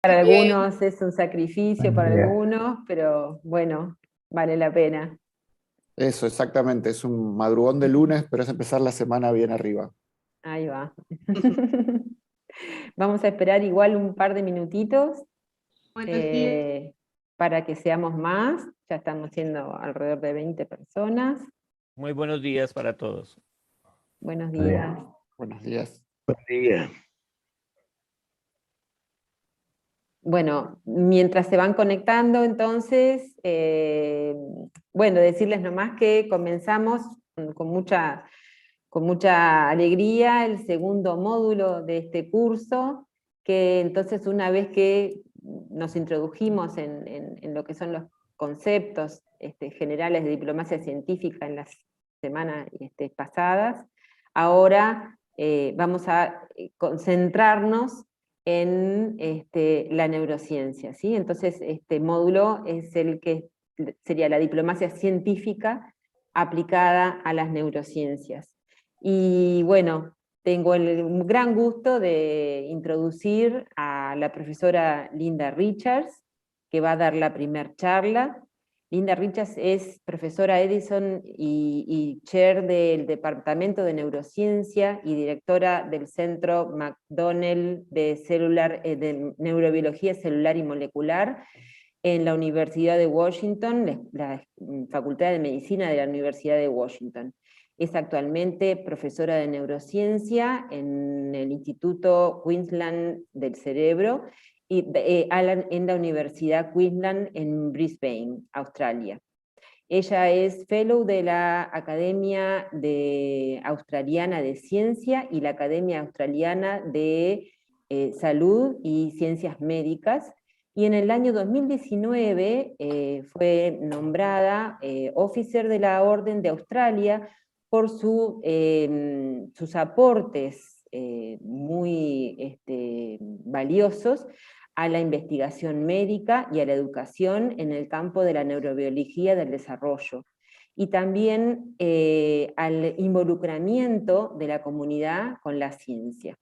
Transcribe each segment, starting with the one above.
Para Bien. algunos es un sacrificio, para algunos, pero bueno, vale la pena. Eso, exactamente. Es un madrugón de lunes, pero es empezar la semana bien arriba. Ahí va. Vamos a esperar igual un par de minutitos Buenos días. para que seamos más. Ya estamos siendo alrededor de 20 personas. Muy buenos días para todos. Buenos días. Buenos días. Buen día. Bueno, mientras se van conectando, entonces, bueno, decirles nomás que comenzamos con mucha alegría el segundo módulo de este curso, que entonces una vez que nos introdujimos en lo que son los conceptos generales de diplomacia científica en las semanas pasadas, ahora vamos a concentrarnos en la neurociencia, ¿sí? Entonces este módulo es el que sería la diplomacia científica aplicada a las neurociencias. Y bueno, tengo el gran gusto de introducir a la profesora Linda Richards, que va a dar la primera charla. Linda Richards es profesora Edison y chair del Departamento de Neurociencia y directora del Centro McDonnell de Neurobiología Celular y Molecular en la Universidad de Washington, la Facultad de Medicina de la Universidad de Washington. Es actualmente profesora de neurociencia en el Instituto Queensland del Cerebro y en la Universidad Queensland en Brisbane, Australia. Ella es fellow de la Academia Australiana de Ciencia y la Academia Australiana de Salud y Ciencias Médicas, y en el año 2019 fue nombrada Officer de la Orden de Australia por sus aportes muy valiosos a la investigación médica y a la educación en el campo de la neurobiología del desarrollo, y también al involucramiento de la comunidad con la ciencia.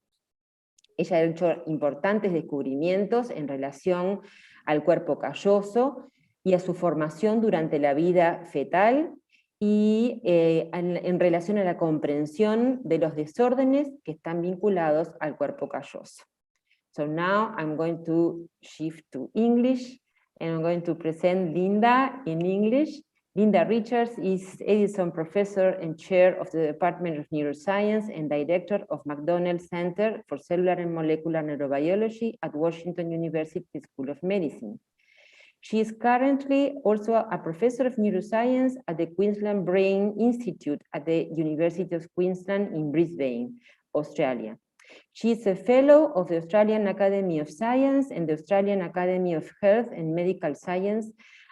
Ella ha hecho importantes descubrimientos en relación al cuerpo calloso y a su formación durante la vida fetal, y en relación a la comprensión de los desórdenes que están vinculados al cuerpo calloso. So now I'm going to shift to English, and I'm going to present Linda in English. Linda Richards is Edison Professor and Chair of the Department of Neuroscience and Director of McDonnell Center for Cellular and Molecular Neurobiology at Washington University School of Medicine. She is currently also a Professor of Neuroscience at the Queensland Brain Institute at the University of Queensland in Brisbane, Australia. She is a Fellow of the Australian Academy of Science and the Australian Academy of Health and Medical Science,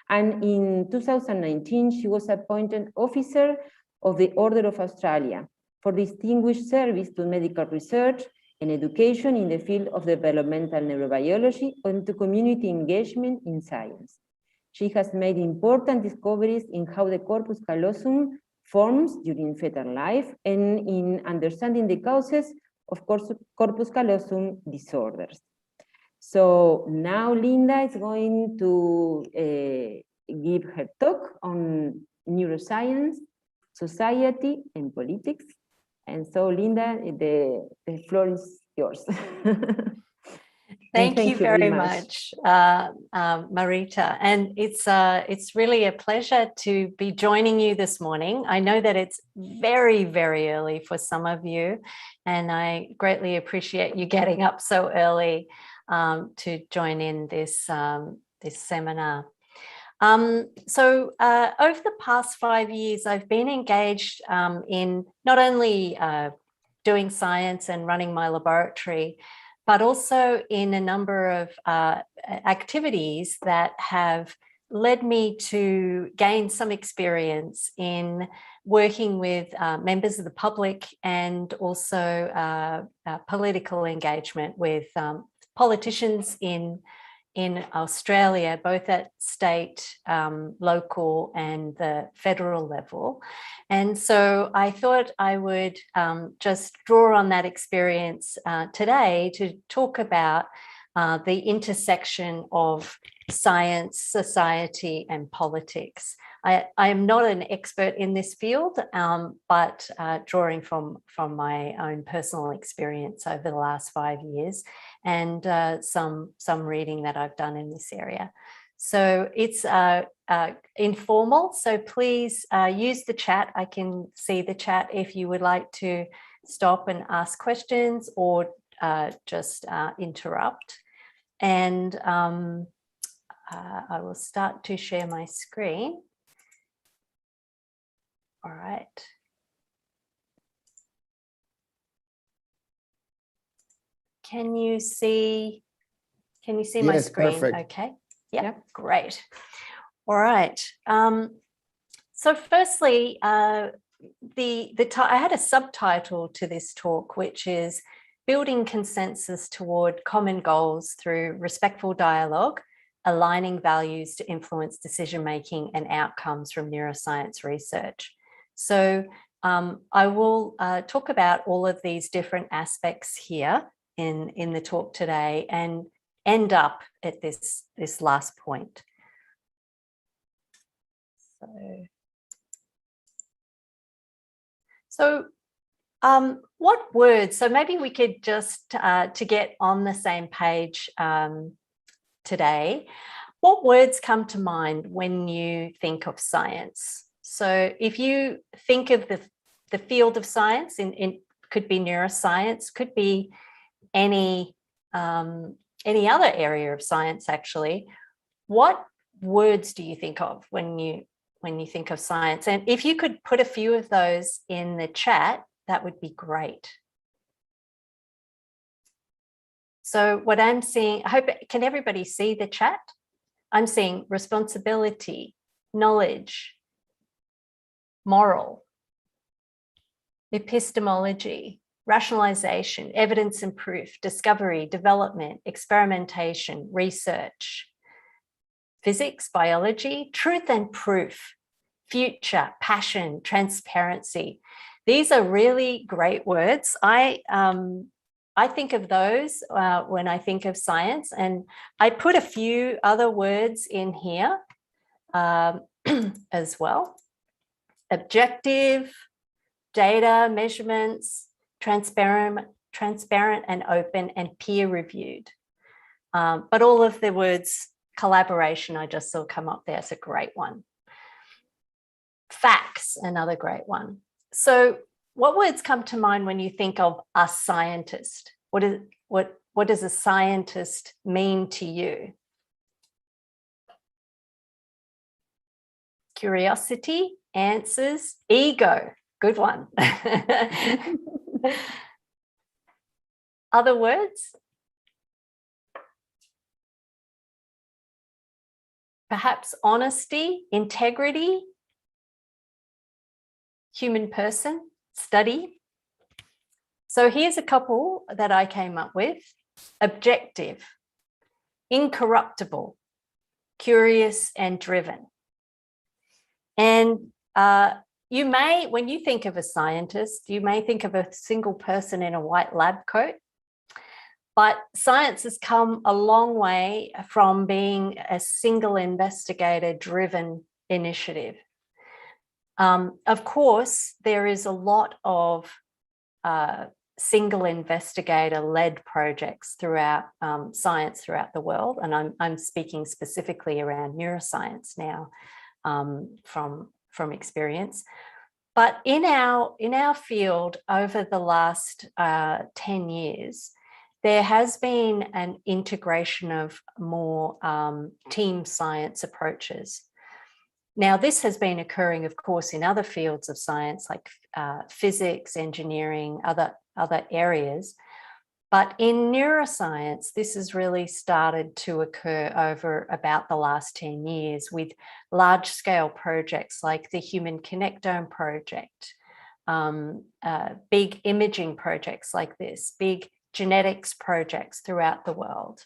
and in 2019 she was appointed Officer of the Order of Australia for distinguished service to medical research and education in the field of developmental neurobiology and to community engagement in science. She has made important discoveries in how the corpus callosum forms during fetal life and in understanding the causes of corpus callosum disorders. So now Linda is going to give her talk on neuroscience, society, and politics. And so Linda, the floor is yours. Thank you very much, Marita. And it's really a pleasure to be joining you this morning. I know that it's very, very early for some of you, and I greatly appreciate you getting up so early to join in this seminar. So over the past 5 years, I've been engaged in not only doing science and running my laboratory, but also in a number of activities that have led me to gain some experience in working with members of the public and also political engagement with politicians in Australia, both at state, local, and the federal level. And so I thought I would just draw on that experience today to talk about the intersection of science, society, and politics. I am not an expert in this field, but drawing from my own personal experience over the last 5 years and some reading that I've done in this area. So it's informal, so please use the chat. I can see the chat if you would like to stop and ask questions or just interrupt. And I will start to share my screen. All right. Can you see my screen? Perfect. Okay. Yeah, great. All right. So firstly, I had a subtitle to this talk, which is Building Consensus Toward Common Goals Through Respectful Dialogue, Aligning Values to Influence Decision-Making and Outcomes from Neuroscience Research. So I will talk about all of these different aspects here in the talk today and end up at this last point. So what words, so maybe we could just, to get on the same page today, what words come to mind when you think of science? So if you think of the field of science, it could be neuroscience, could be any other area of science actually, what words do you think of when you think of science? And if you could put a few of those in the chat, that would be great. So what I'm seeing, can everybody see the chat? I'm seeing responsibility, knowledge, moral, epistemology, rationalization, evidence and proof, discovery, development, experimentation, research, physics, biology, truth and proof, future, passion, transparency. These are really great words. I think of those when I think of science, and I put a few other words in here as well. Objective, data, measurements, transparent and open, and peer-reviewed. But all of the words, collaboration, I just saw come up there. It's a great one. Facts, another great one. So what words come to mind when you think of a scientist? What does a scientist mean to you? Curiosity, answers, ego, good one. Other words? Perhaps honesty, integrity, human person, study. So here's a couple that I came up with. Objective, incorruptible, curious and driven. And you may, when you think of a scientist, you may think of a single person in a white lab coat, but science has come a long way from being a single investigator-driven initiative. Of course, there is a lot of single investigator-led projects throughout science throughout the world, and I'm speaking specifically around neuroscience now from experience. But in our field over the last 10 years, there has been an integration of more team science approaches. Now, this has been occurring, of course, in other fields of science like physics, engineering, other areas. But in neuroscience, this has really started to occur over about the last 10 years with large-scale projects like the Human Connectome Project, big imaging projects like this, big genetics projects throughout the world,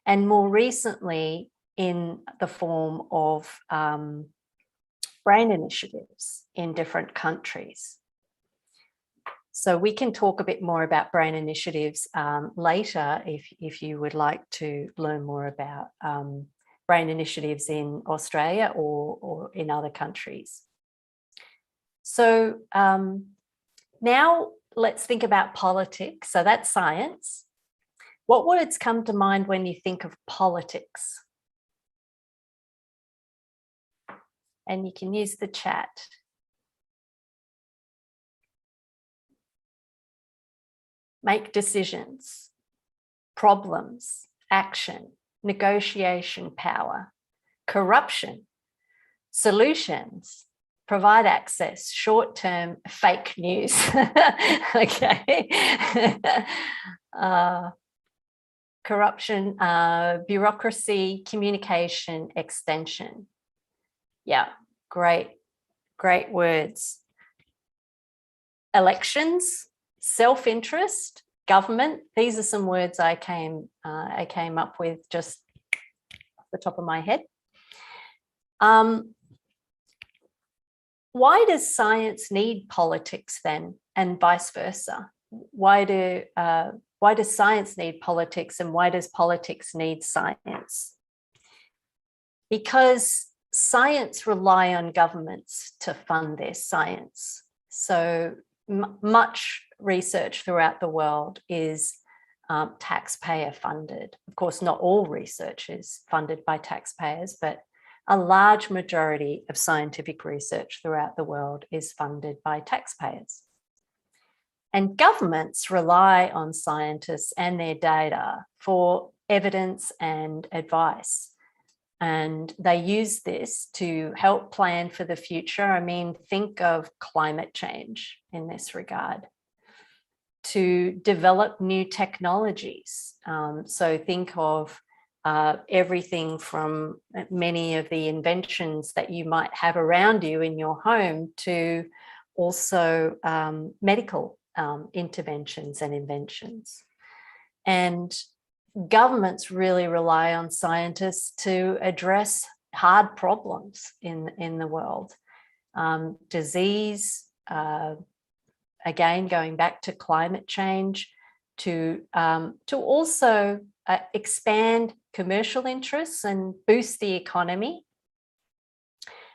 and more recently in the form of brain initiatives in different countries. So we can talk a bit more about brain initiatives later if you would like to learn more about brain initiatives in Australia or in other countries. So now let's think about politics. So that's science. What words come to mind when you think of politics? And you can use the chat. Make decisions, problems, action, negotiation power, corruption, solutions, provide access, short-term fake news. Okay. Corruption, bureaucracy, communication, extension. Yeah, great words. Elections, self-interest, government. These are some words I came up with just off the top of my head. Why does science need politics then, and vice versa? Why does science need politics, and why does politics need science? Because science rely on governments to fund their science. So much research throughout the world is taxpayer funded. Of course, not all research is funded by taxpayers, but a large majority of scientific research throughout the world is funded by taxpayers. And governments rely on scientists and their data for evidence and advice. And they use this to help plan for the future. I mean, think of climate change in this regard. To develop new technologies. So think of everything from many of the inventions that you might have around you in your home to also medical interventions and inventions. And governments really rely on scientists to address hard problems in the world. Disease, again, going back to climate change, to also expand commercial interests and boost the economy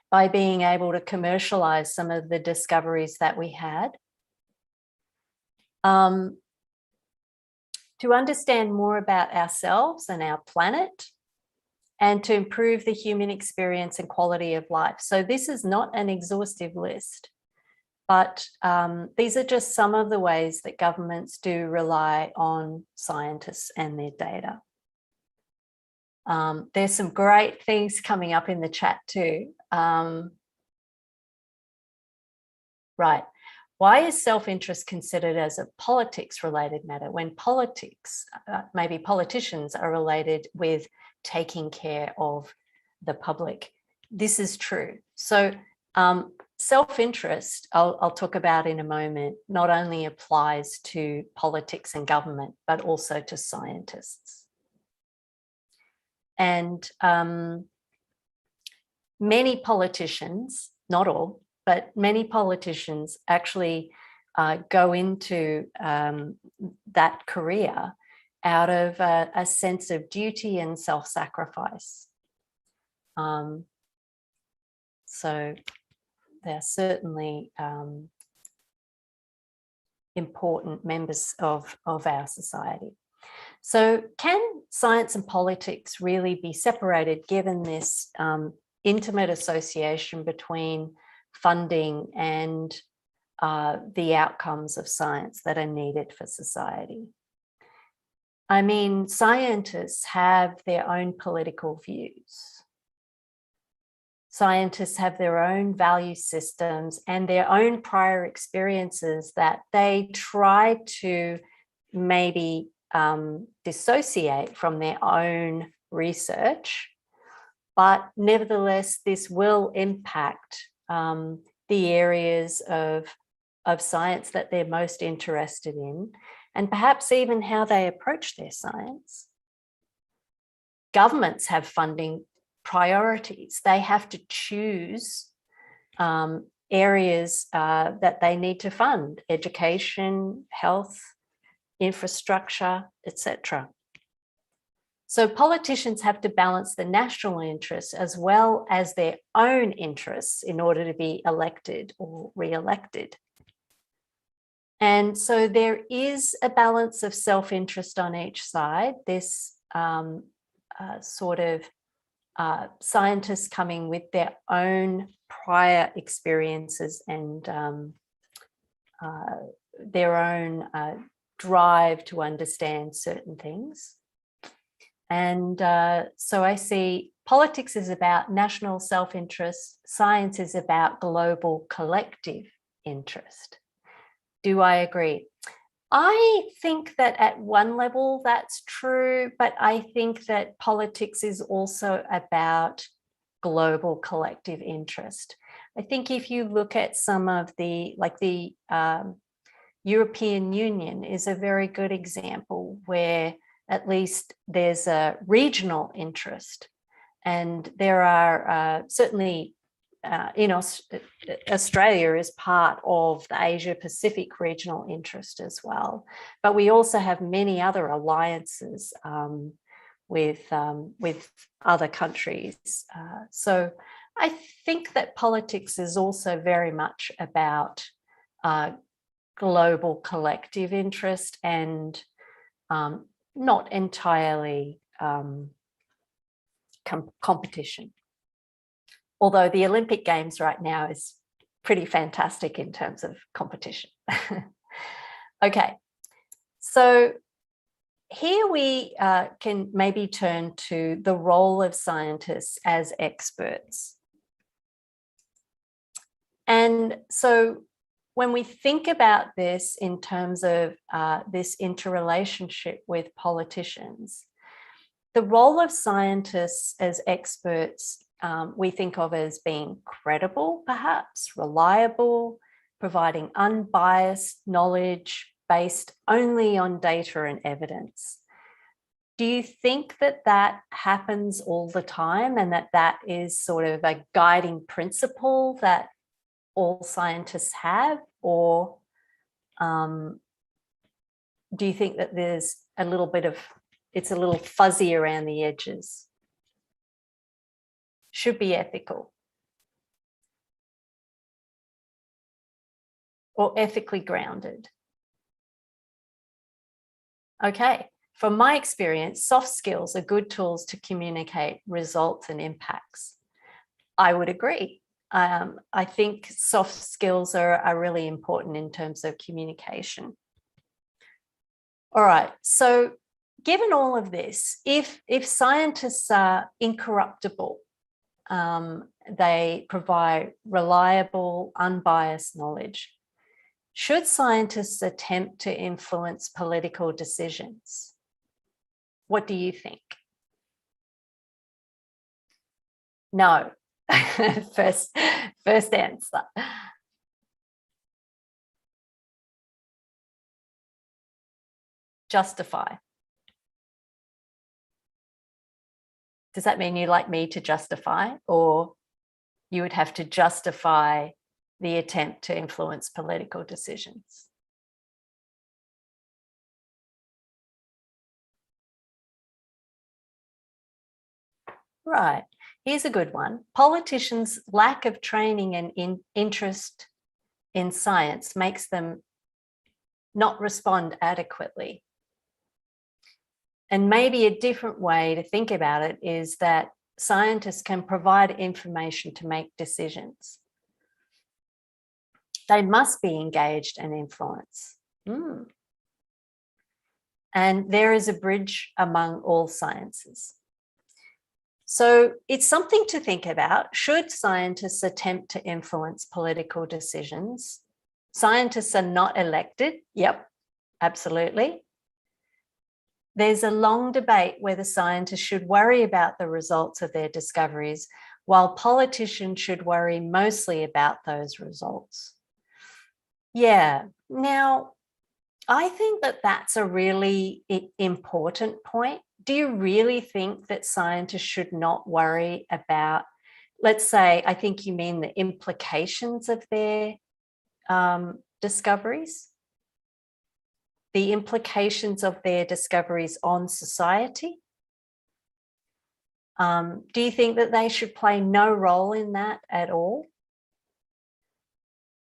by being able to commercialize some of the discoveries that we had. To understand more about ourselves and our planet, and to improve the human experience and quality of life. So this is not an exhaustive list, but these are just some of the ways that governments do rely on scientists and their data. There's some great things coming up in the chat too. Right. Why is self-interest considered as a politics-related matter when politics, maybe politicians, are related with taking care of the public? This is true. So self-interest, I'll talk about in a moment, not only applies to politics and government, but also to scientists. And many politicians, not all, but many politicians actually go into that career out of a sense of duty and self-sacrifice. So they're certainly important members of our society. So can science and politics really be separated given this intimate association between funding and the outcomes of science that are needed for society? I mean, scientists have their own political views. Scientists have their own value systems and their own prior experiences that they try to maybe dissociate from their own research, but nevertheless, this will impact the areas of science that they're most interested in, and perhaps even how they approach their science. Governments have funding priorities. They have to choose areas that they need to fund: education, health, infrastructure, etc. So politicians have to balance the national interests as well as their own interests in order to be elected or re-elected. And so there is a balance of self-interest on each side. This scientists coming with their own prior experiences and their own drive to understand certain things. And so I see politics is about national self-interest, science is about global collective interest. Do I agree? I think that at one level that's true, but I think that politics is also about global collective interest. I think if you look at some of the, like the European Union is a very good example where at least there's a regional interest. And there are certainly in Australia is part of the Asia Pacific regional interest as well. But we also have many other alliances with other countries. So I think that politics is also very much about global collective interest and not entirely competition. Although the Olympic Games right now is pretty fantastic in terms of competition. Okay, so here we can maybe turn to the role of scientists as experts. And so when we think about this in terms of this interrelationship with politicians, the role of scientists as experts we think of as being credible, perhaps, reliable, providing unbiased knowledge based only on data and evidence. Do you think that that happens all the time and that that is sort of a guiding principle that all scientists have? Or do you think that there's a little bit of, it's a little fuzzy around the edges? Should be ethical or ethically grounded. Okay, from my experience, soft skills are good tools to communicate results and impacts. I would agree. I think soft skills are really important in terms of communication. All right, so given all of this, if scientists are incorruptible, they provide reliable, unbiased knowledge, should scientists attempt to influence political decisions? What do you think? No. First answer. Justify. Does that mean you like me to justify, or you would have to justify the attempt to influence political decisions? Right, here's a good one. Politicians' lack of training and interest in science makes them not respond adequately. And maybe a different way to think about it is that scientists can provide information to make decisions. They must be engaged and influenced. And there is a bridge among all sciences. So it's something to think about. Should scientists attempt to influence political decisions? Scientists are not elected. Yep, absolutely. There's a long debate whether scientists should worry about the results of their discoveries, while politicians should worry mostly about those results. Yeah, now, I think that that's a really important point. Do you really think that scientists should not worry about let's say, I think you mean the implications of their discoveries, the implications of their discoveries on society. Do you think that they should play no role in that at all?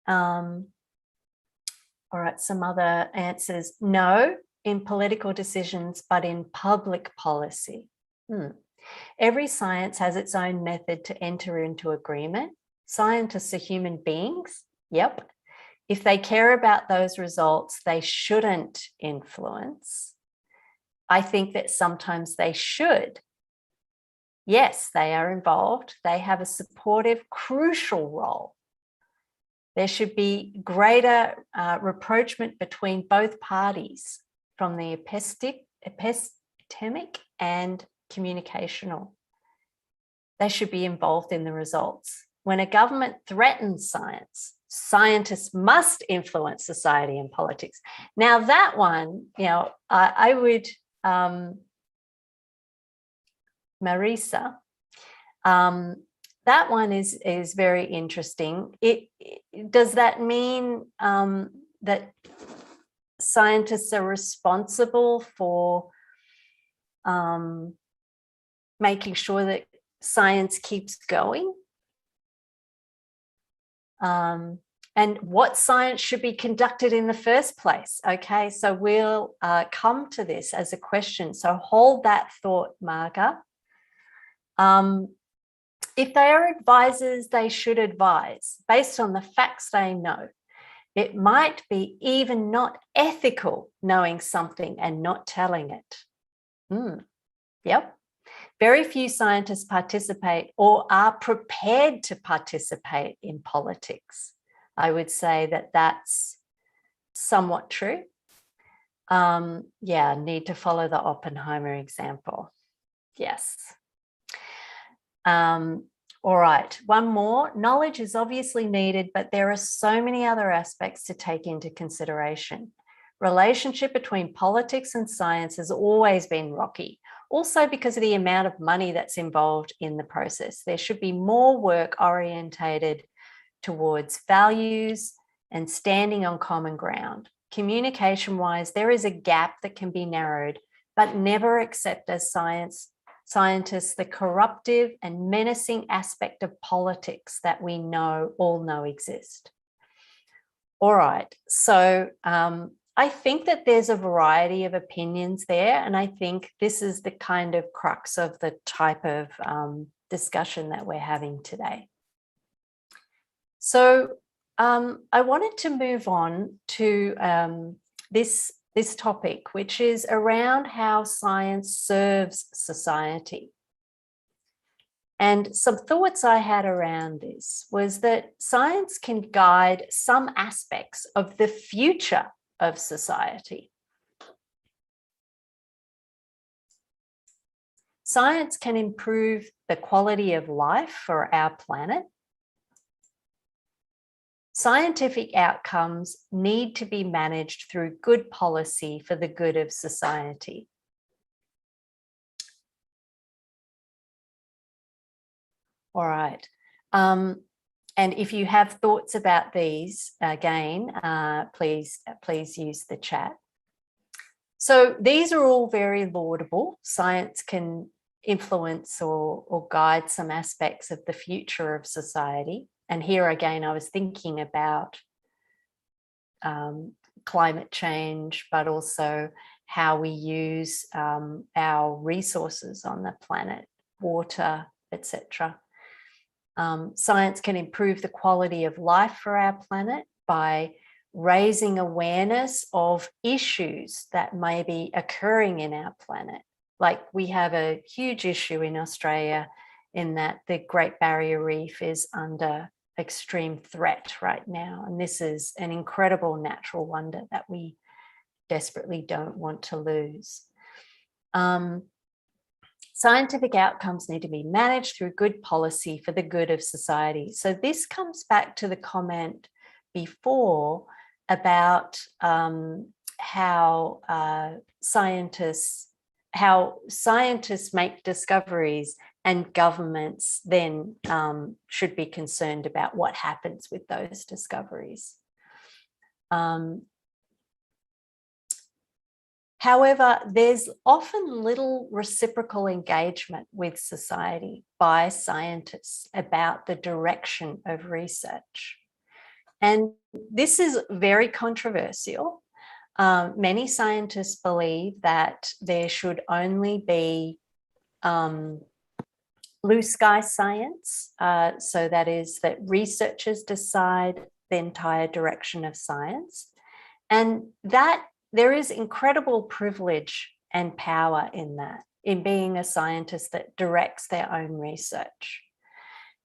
All right, some other answers. No, in political decisions, but in public policy. Every science has its own method to enter into agreement. Scientists are human beings. Yep. If they care about those results, they shouldn't influence. I think that sometimes they should. Yes, they are involved. They have a supportive, crucial role. There should be greater rapprochement between both parties from the epistemic and communicational. They should be involved in the results. When a government threatens science, scientists must influence society and politics. Now that one, I would, Marisa, that one is very interesting. Does that mean that scientists are responsible for making sure that science keeps going? And what science should be conducted in the first place? Okay, so we'll come to this as a question. So hold that thought, Marga. If they are advisors, they should advise based on the facts they know. It might be even not ethical knowing something and not telling it. Yep. Very few scientists participate or are prepared to participate in politics. I would say that that's somewhat true. Need to follow the Oppenheimer example. Yes. All right, one more. Knowledge is obviously needed, but there are so many other aspects to take into consideration. Relationship between politics and science has always been rocky, also because of the amount of money that's involved in the process. There should be more work orientated towards values and standing on common ground. Communication-wise, there is a gap that can be narrowed, but never accept as scientists the corruptive and menacing aspect of politics that we all know exist. All right, so I think that there's a variety of opinions there, and I think this is the kind of crux of the type of discussion that we're having today. So I wanted to move on to this topic, which is around how science serves society. And some thoughts I had around this was that science can guide some aspects of the future of society. Science can improve the quality of life for our planet. Scientific outcomes need to be managed through good policy for the good of society. All right. And if you have thoughts about these, again, please use the chat. So these are all very laudable. Science can influence or guide some aspects of the future of society. And here again, I was thinking about climate change, but also how we use our resources on the planet, water, etc. Science can improve the quality of life for our planet by raising awareness of issues that may be occurring in our planet. Like we have a huge issue in Australia in that the Great Barrier Reef is under extreme threat right now. And this is an incredible natural wonder that we desperately don't want to lose. Scientific outcomes need to be managed through good policy for the good of society. So this comes back to the comment before about how scientists make discoveries and governments then should be concerned about what happens with those discoveries. However, there's often little reciprocal engagement with society by scientists about the direction of research. And this is very controversial. Many scientists believe that there should only be blue sky science. So that is that researchers decide the entire direction of science. And that there is incredible privilege and power in that, in being a scientist that directs their own research.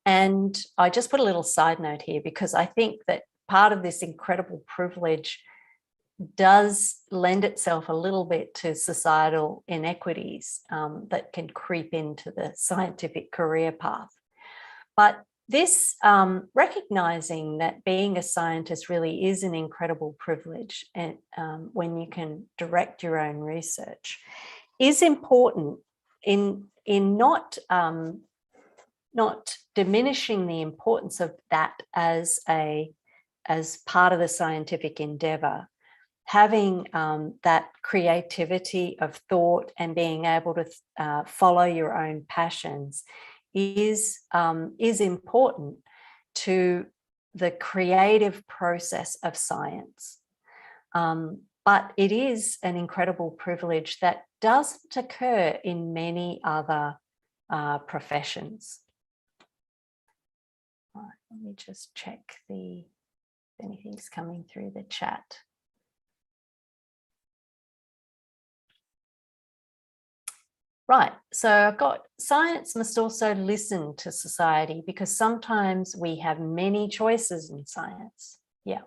And I just put a little side note here because I think that part of this incredible privilege does lend itself a little bit to societal inequities that can creep into the scientific career path. But this recognizing that being a scientist really is an incredible privilege, and when you can direct your own research, is important in not diminishing the importance of that as part of the scientific endeavor. Having that creativity of thought and being able to follow your own passions is important to the creative process of science. But it is an incredible privilege that doesn't occur in many other professions. All right, let me just check if anything's coming through the chat. Right, so I've got science must also listen to society because sometimes we have many choices in science. Yeah.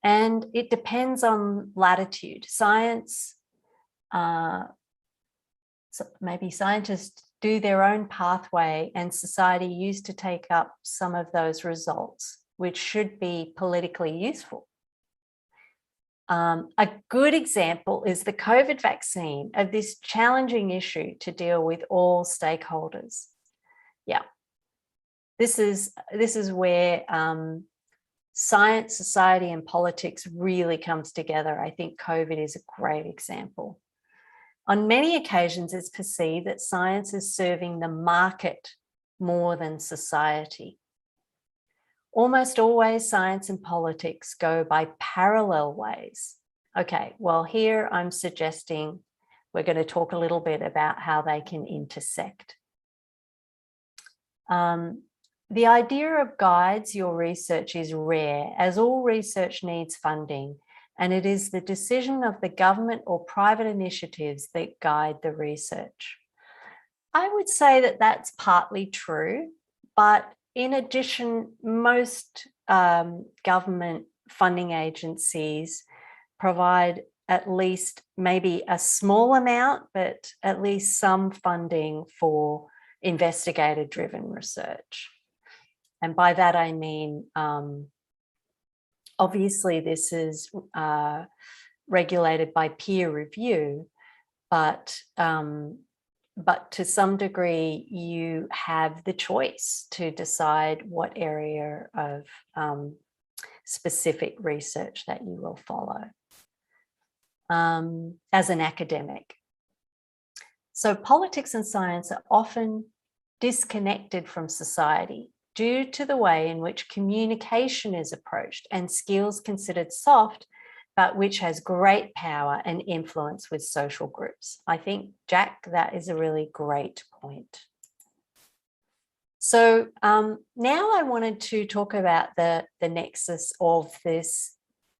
And it depends on latitude. Science, so maybe scientists do their own pathway and society used to take up some of those results, which should be politically useful. A good example is the COVID vaccine of this challenging issue to deal with all stakeholders. Yeah, this is where science, society, and politics really comes together. I think COVID is a great example. On many occasions, it's perceived that science is serving the market more than society. Almost always science and politics go by parallel ways. Okay, well here I'm suggesting we're going to talk a little bit about how they can intersect. The idea of guides your research is rare, as all research needs funding, and it is the decision of the government or private initiatives that guide the research. I would say that that's partly true, but in addition, most government funding agencies provide at least maybe a small amount, but at least some funding for investigator-driven research. And by that I mean, obviously this is regulated by peer review, but to some degree, you have the choice to decide what area of specific research that you will follow as an academic. So politics and science are often disconnected from society due to the way in which communication is approached and skills considered soft, but which has great power and influence with social groups. I think, Jack, that is a really great point. So now I wanted to talk about the nexus of this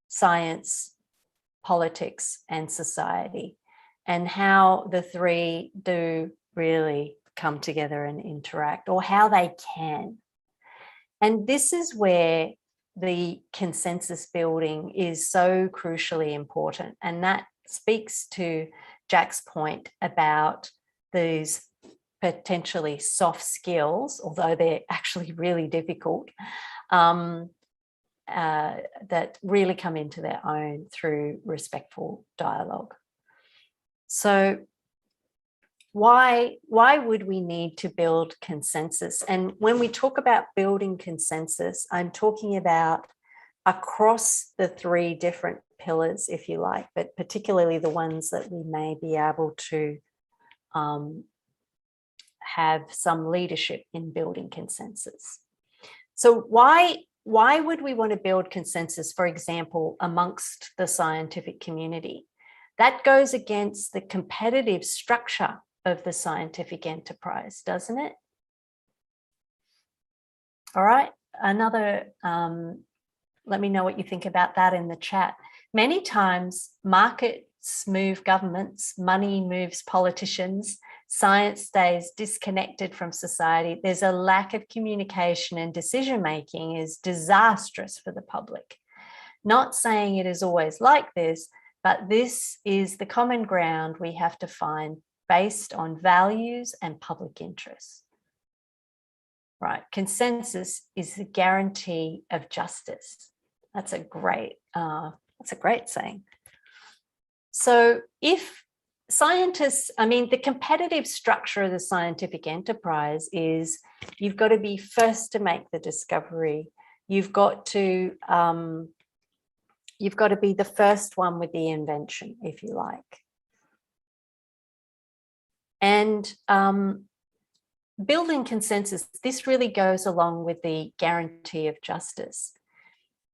science, politics, and society, and how the three do really come together and interact, or how they can. And this is where the consensus building is so crucially important. And that speaks to Jack's point about these potentially soft skills, although they're actually really difficult, that really come into their own through respectful dialogue. So why would we need to build consensus? And when we talk about building consensus, I'm talking about across the three different pillars, if you like, but particularly the ones that we may be able to have some leadership in building consensus. So why would we want to build consensus, for example, amongst the scientific community? That goes against the competitive structure of the scientific enterprise, doesn't it? All right, another, let me know what you think about that in the chat. Many times markets move governments, money moves politicians, science stays disconnected from society. There's a lack of communication, and decision-making is disastrous for the public. Not saying it is always like this, but this is the common ground we have to find based on values and public interest. Right, consensus is the guarantee of justice. That's a great saying. So if scientists, I mean, the competitive structure of the scientific enterprise is you've got to be first to make the discovery. You've got to be the first one with the invention, if you like. And building consensus, this really goes along with the guarantee of justice.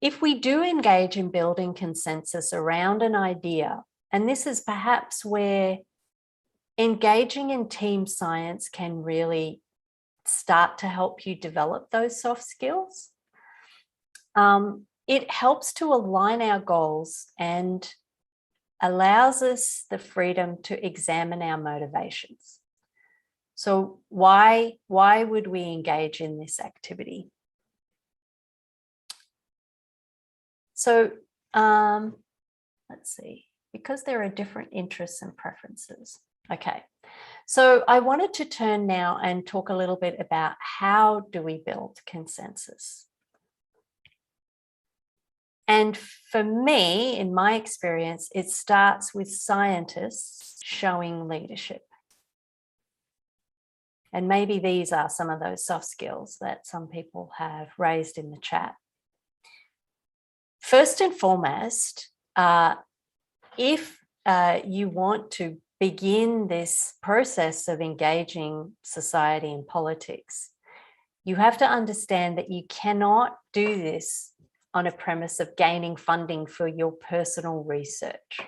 If we do engage in building consensus around an idea, and this is perhaps where engaging in team science can really start to help you develop those soft skills. It helps to align our goals and allows us the freedom to examine our motivations. So why would we engage in this activity? So let's see. Because there are different interests and preferences. Okay, so I wanted to turn now and talk a little bit about how do we build consensus. And for me, in my experience, it starts with scientists showing leadership. And maybe these are some of those soft skills that some people have raised in the chat. First and foremost, if you want to begin this process of engaging society and politics, you have to understand that you cannot do this on a premise of gaining funding for your personal research.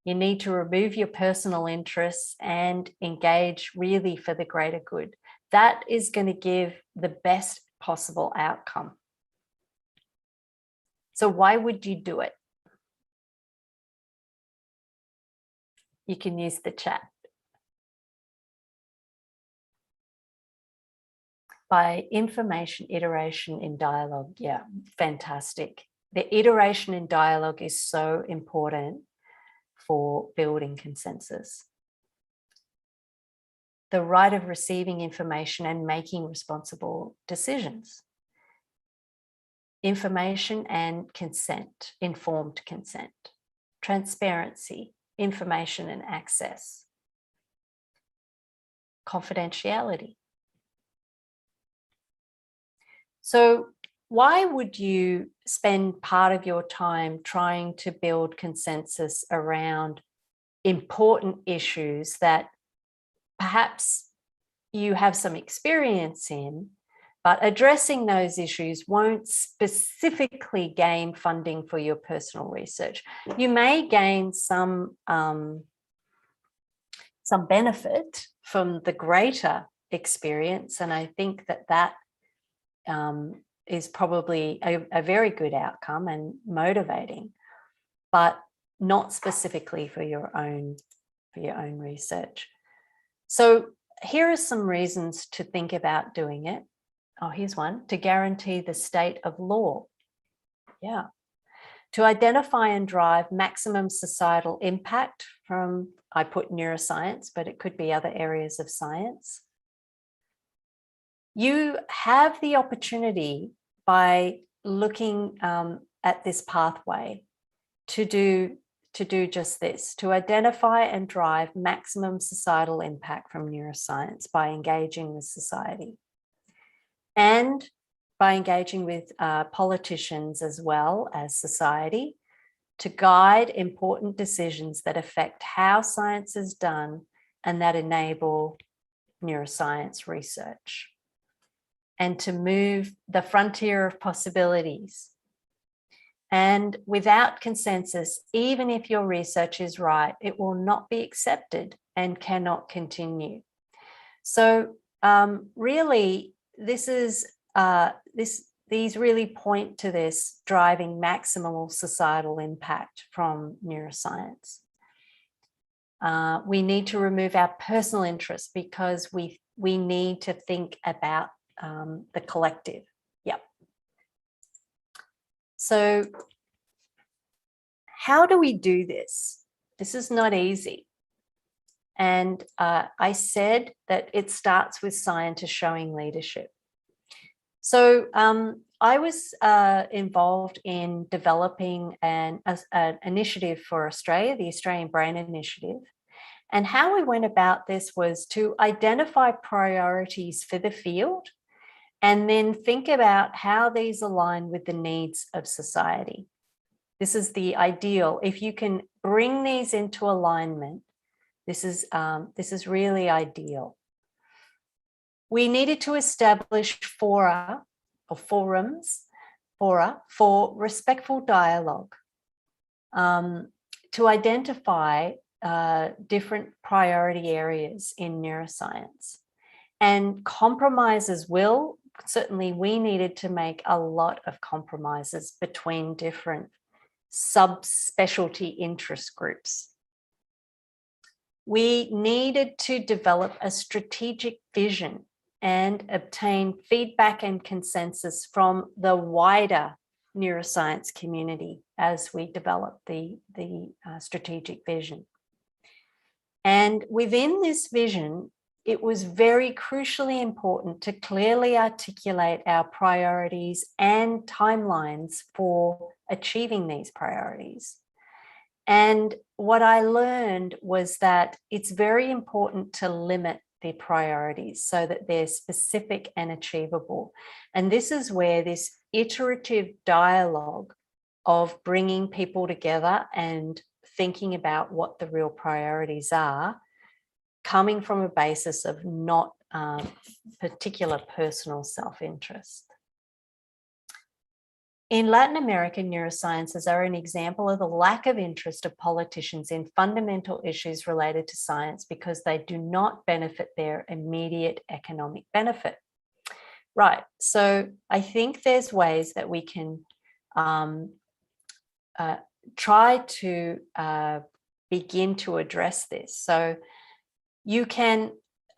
You need to remove your personal interests and engage really for the greater good. That is going to give the best possible outcome. So why would you do it? You can use the chat. By information, iteration, and dialogue. Yeah, fantastic. The iteration and dialogue is so important for building consensus. The right of receiving information and making responsible decisions. Information and consent, informed consent. Transparency, information and access. Confidentiality. So why would you spend part of your time trying to build consensus around important issues that perhaps you have some experience in, but addressing those issues won't specifically gain funding for your personal research? You may gain some benefit from the greater experience, and I think that is probably a very good outcome and motivating, but not specifically for your own research. So here are some reasons to think about doing it. Oh, here's one: to guarantee the state of law. Yeah. To identify and drive maximum societal impact from, I put neuroscience, but it could be other areas of science. You have the opportunity by looking at this pathway to to do just this, to identify and drive maximum societal impact from neuroscience by engaging with society and by engaging with politicians as well as society to guide important decisions that affect how science is done and that enable neuroscience research, and to move the frontier of possibilities. And without consensus, even if your research is right, it will not be accepted and cannot continue. So really, this is these really point to this driving maximal societal impact from neuroscience. We need to remove our personal interests because we need to think about the collective. Yep. So how do we do this? This is not easy. And I said that it starts with scientists showing leadership. So I was involved in developing an initiative for Australia, the Australian Brain Initiative. And how we went about this was to identify priorities for the field and then think about how these align with the needs of society. This is the ideal. If you can bring these into alignment, this is really ideal. We needed to establish fora for respectful dialogue to identify different priority areas in neuroscience. And compromises certainly we needed to make a lot of compromises between different subspecialty interest groups. We needed to develop a strategic vision and obtain feedback and consensus from the wider neuroscience community as we develop the strategic vision. And within this vision, it was very crucially important to clearly articulate our priorities and timelines for achieving these priorities. And what I learned was that it's very important to limit the priorities so that they're specific and achievable. And this is where this iterative dialogue of bringing people together and thinking about what the real priorities are, coming from a basis of not particular personal self-interest. In Latin America, neurosciences are an example of the lack of interest of politicians in fundamental issues related to science because they do not benefit their immediate economic benefit. Right, so I think there's ways that we can try to begin to address this. So you can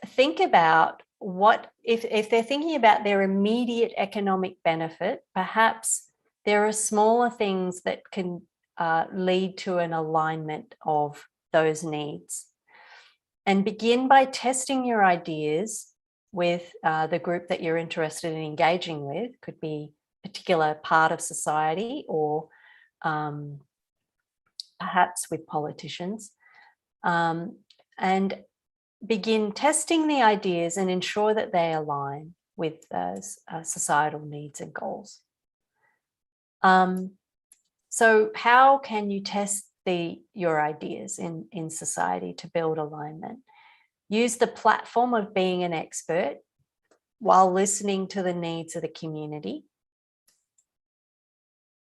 think about what, if they're thinking about their immediate economic benefit, perhaps there are smaller things that can lead to an alignment of those needs. And begin by testing your ideas with the group that you're interested in engaging with. Could be a particular part of society or perhaps with politicians. And begin testing the ideas and ensure that they align with societal needs and goals. So how can you test your ideas in society to build alignment? Use the platform of being an expert while listening to the needs of the community.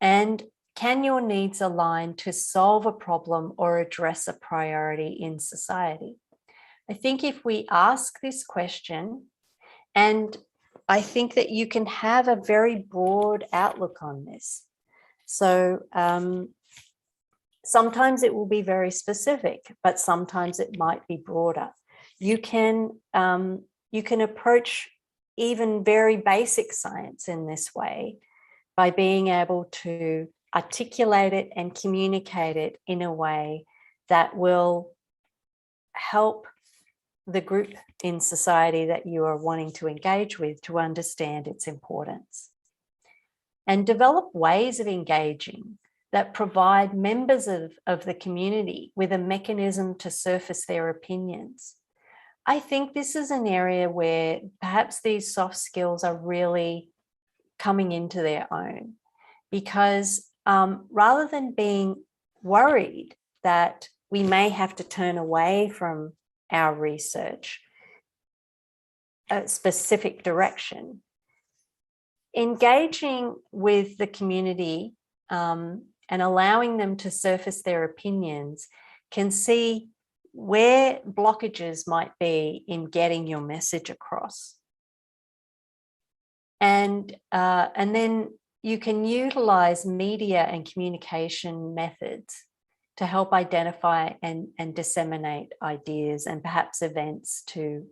And can your needs align to solve a problem or address a priority in society? I think if we ask this question, and I think that you can have a very broad outlook on this. So sometimes it will be very specific, but sometimes it might be broader. You can approach even very basic science in this way by being able to articulate it and communicate it in a way that will help the group in society that you are wanting to engage with to understand its importance. And develop ways of engaging that provide members of the community with a mechanism to surface their opinions. I think this is an area where perhaps these soft skills are really coming into their own, because rather than being worried that we may have to turn away from our research, a specific direction, engaging with the community and allowing them to surface their opinions can see where blockages might be in getting your message across. And then you can utilize media and communication methods to help identify and disseminate ideas and perhaps events to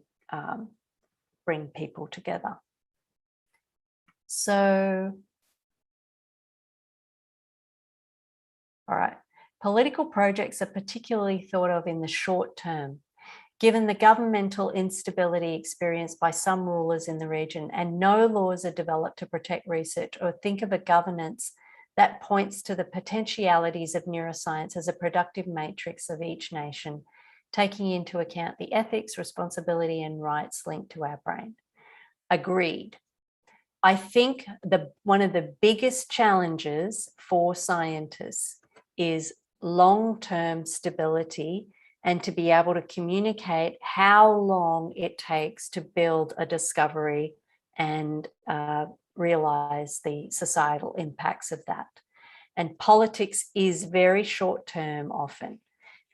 bring people together. So, all right, political projects are particularly thought of in the short term, given the governmental instability experienced by some rulers in the region, and no laws are developed to protect research or think of a governance that points to the potentialities of neuroscience as a productive matrix of each nation, taking into account the ethics, responsibility, and rights linked to our brain. Agreed. I think one of the biggest challenges for scientists is long-term stability and to be able to communicate how long it takes to build a discovery and realize the societal impacts of that. And politics is very short-term often.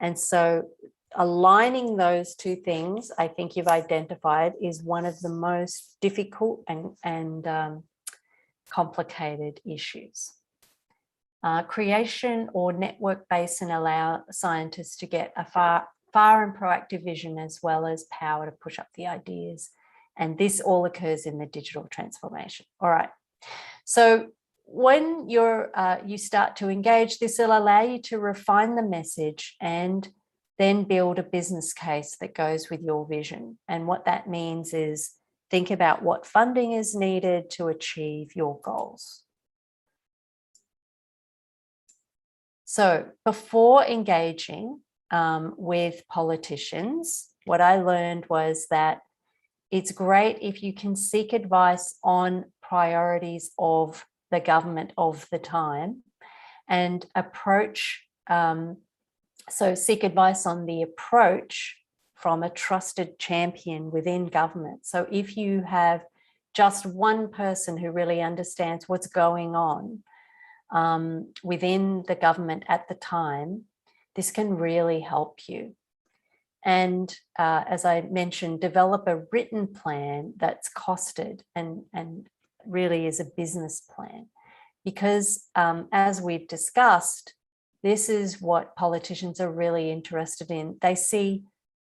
And so aligning those two things, I think you've identified, is one of the most difficult and complicated issues. Creation or network based allow scientists to get a far and proactive vision as well as power to push up the ideas. And this all occurs in the digital transformation. All right. So when you start to engage, this will allow you to refine the message and then build a business case that goes with your vision. And what that means is think about what funding is needed to achieve your goals. So before engaging with politicians, what I learned was that it's great if you can seek advice on priorities of the government of the time and approach, so seek advice on the approach from a trusted champion within government. So if you have just one person who really understands what's going on within the government at the time, this can really help you. And as I mentioned, develop a written plan that's costed and really is a business plan. Because as we've discussed, this is what politicians are really interested in. They see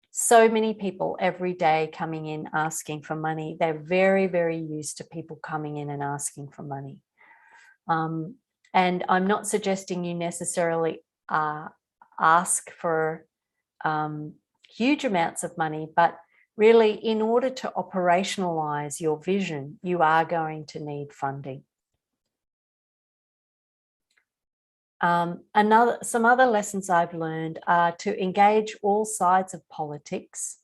so many people every day coming in asking for money. They're very, very used to people coming in and asking for money. And I'm not suggesting you necessarily ask for huge amounts of money, but really in order to operationalize your vision, you are going to need funding. Some other lessons I've learned are to engage all sides of politics,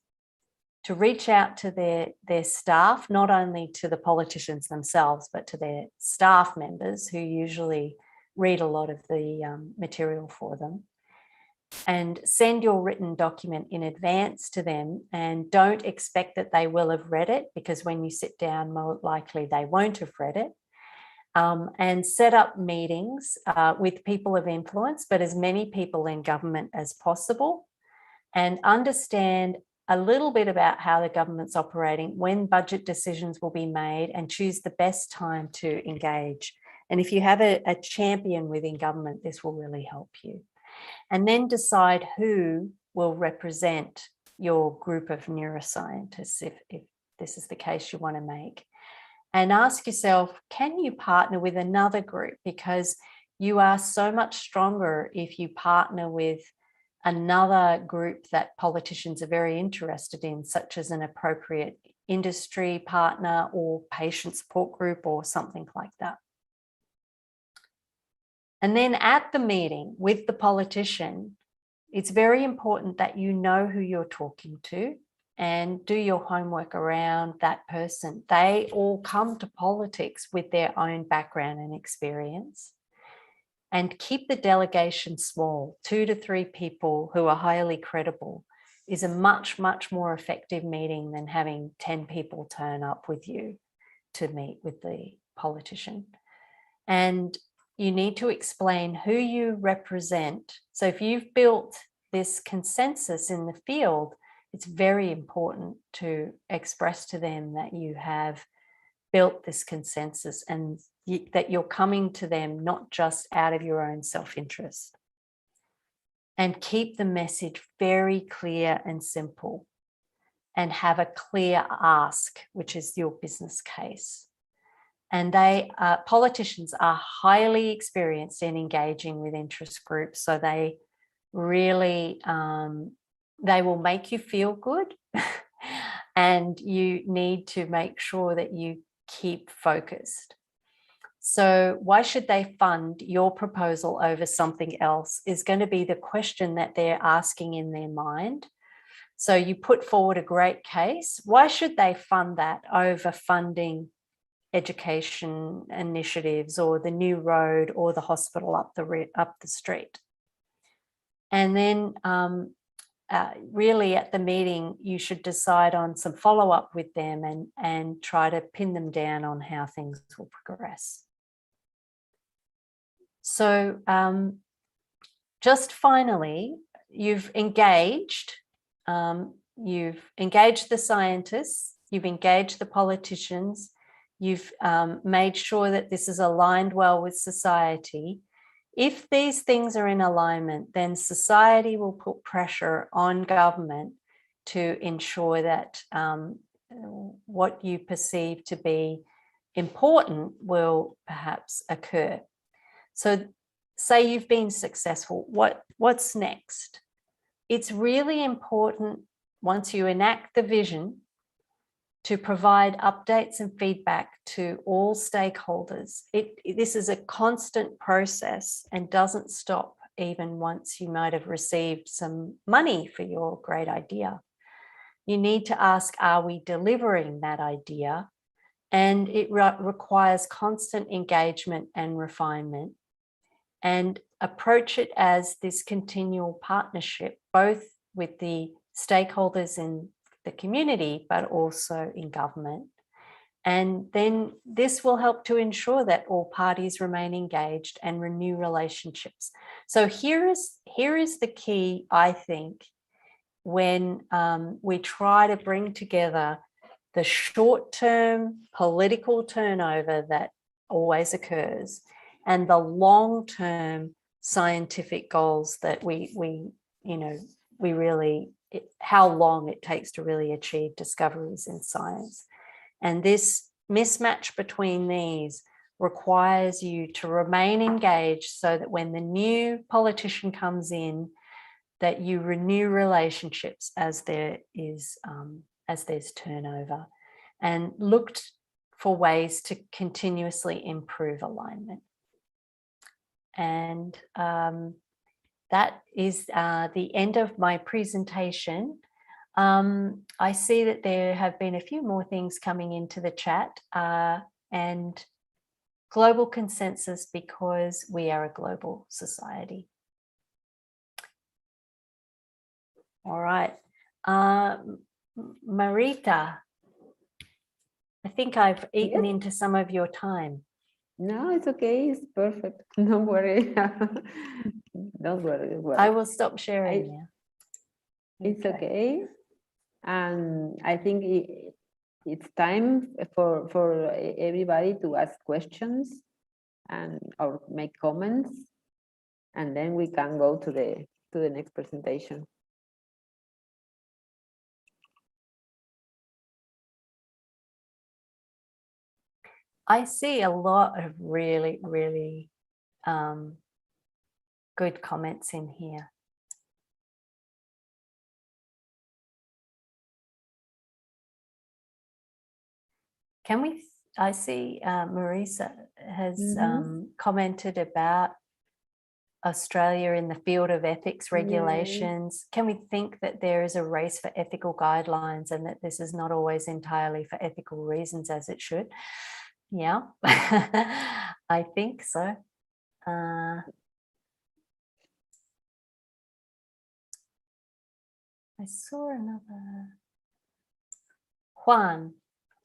to reach out to their staff, not only to the politicians themselves, but to their staff members who usually read a lot of the material for them, and send your written document in advance to them, and don't expect that they will have read it, because when you sit down, more likely they won't have read it. And set up meetings with people of influence, but as many people in government as possible, and understand a little bit about how the government's operating, when budget decisions will be made, and choose the best time to engage. And if you have a champion within government, this will really help you. And then decide who will represent your group of neuroscientists, if this is the case you want to make. And ask yourself, can you partner with another group? Because you are so much stronger if you partner with another group that politicians are very interested in, such as an appropriate industry partner or patient support group or something like that. And then at the meeting with the politician, it's very important that you know who you're talking to and do your homework around that person. They all come to politics with their own background and experience. And keep the delegation small. 2 to 3 people who are highly credible is a much, much more effective meeting than having 10 people turn up with you to meet with the politician. And you need to explain who you represent. So if you've built this consensus in the field, it's very important to express to them that you have built this consensus and that you're coming to them not just out of your own self-interest. And keep the message very clear and simple, and have a clear ask, which is your business case. And politicians are highly experienced in engaging with interest groups, so they really, they will make you feel good and you need to make sure that you keep focused. So why should they fund your proposal over something else is going to be the question that they're asking in their mind. So you put forward a great case. Why should they fund that over funding education initiatives or the new road or the hospital up the street? And then really at the meeting, you should decide on some follow-up with them and try to pin them down on how things will progress. So just finally, you've engaged the scientists, you've engaged the politicians, you've made sure that this is aligned well with society. If these things are in alignment, then society will put pressure on government to ensure that what you perceive to be important will perhaps occur. So say you've been successful, what's next? It's really important once you enact the vision to provide updates and feedback to all stakeholders. This is a constant process and doesn't stop even once you might have received some money for your great idea. You need to ask, are we delivering that idea? And it requires constant engagement and refinement. And approach it as this continual partnership, both with the stakeholders in the community, but also in government. And then this will help to ensure that all parties remain engaged and renew relationships. So here is the key, I think, when we try to bring together the short-term political turnover that always occurs and the long-term scientific goals that we really, how long it takes to really achieve discoveries in science. And this mismatch between these requires you to remain engaged so that when the new politician comes in, that you renew relationships as there's turnover, and looked for ways to continuously improve alignment. And that is the end of my presentation. I see that there have been a few more things coming into the chat, and global consensus because we are a global society. All right. Marita, I think I've eaten into some of your time. No, it's okay. It's perfect. Don't worry. Don't worry. I will stop sharing now. It's okay. And I think it's time for everybody to ask questions or make comments, and then we can go to the next presentation. I see a lot of really, really good comments in here. I see Marisa has commented about Australia in the field of ethics regulations? Can we think that there is a race for ethical guidelines and that this is not always entirely for ethical reasons as it should? Yeah, I think so. I saw another. Juan,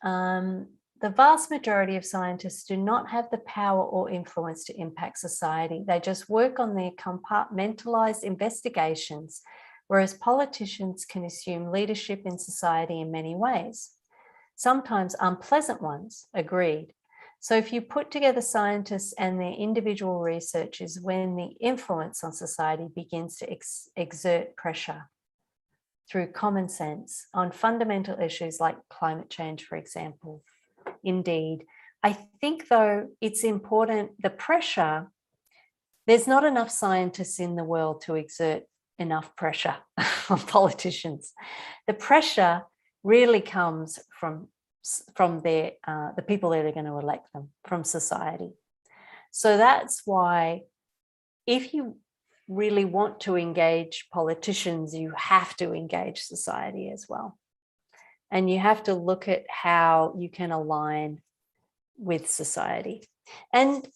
the vast majority of scientists do not have the power or influence to impact society. They just work on their compartmentalized investigations, whereas politicians can assume leadership in society in many ways, sometimes unpleasant ones, agreed. So if you put together scientists and their individual research is when the influence on society begins to exert pressure through common sense on fundamental issues like climate change, for example. Indeed. I think, though, it's important, the pressure, there's not enough scientists in the world to exert enough pressure on politicians. The pressure really comes from the people that are going to elect them, from society. So that's why if you really want to engage politicians, you have to engage society as well. And you have to look at how you can align with society. And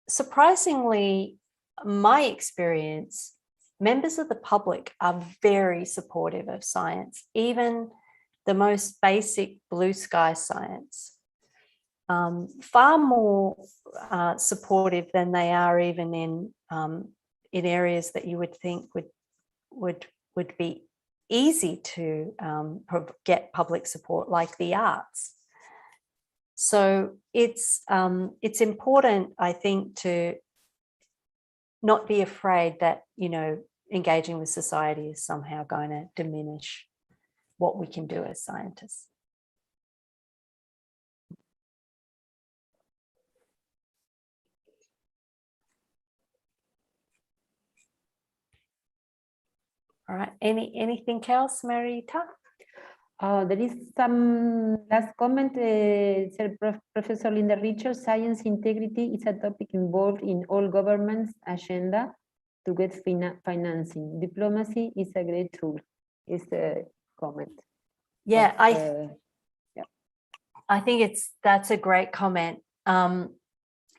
surprisingly, my experience, members of the public are very supportive of science, even the most basic blue sky science. Far more supportive than they are even in areas that you would think would be easy to get public support, like the arts. So it's important, I think, to not be afraid that, you know, engaging with society is somehow going to diminish what we can do as scientists. All right, anything else, Marita? There is some last comment, said Professor Linda Richards, science integrity is a topic involved in all governments' agenda to get financing. Diplomacy is a great tool, is the comment. Yeah, Yeah. I think that's a great comment.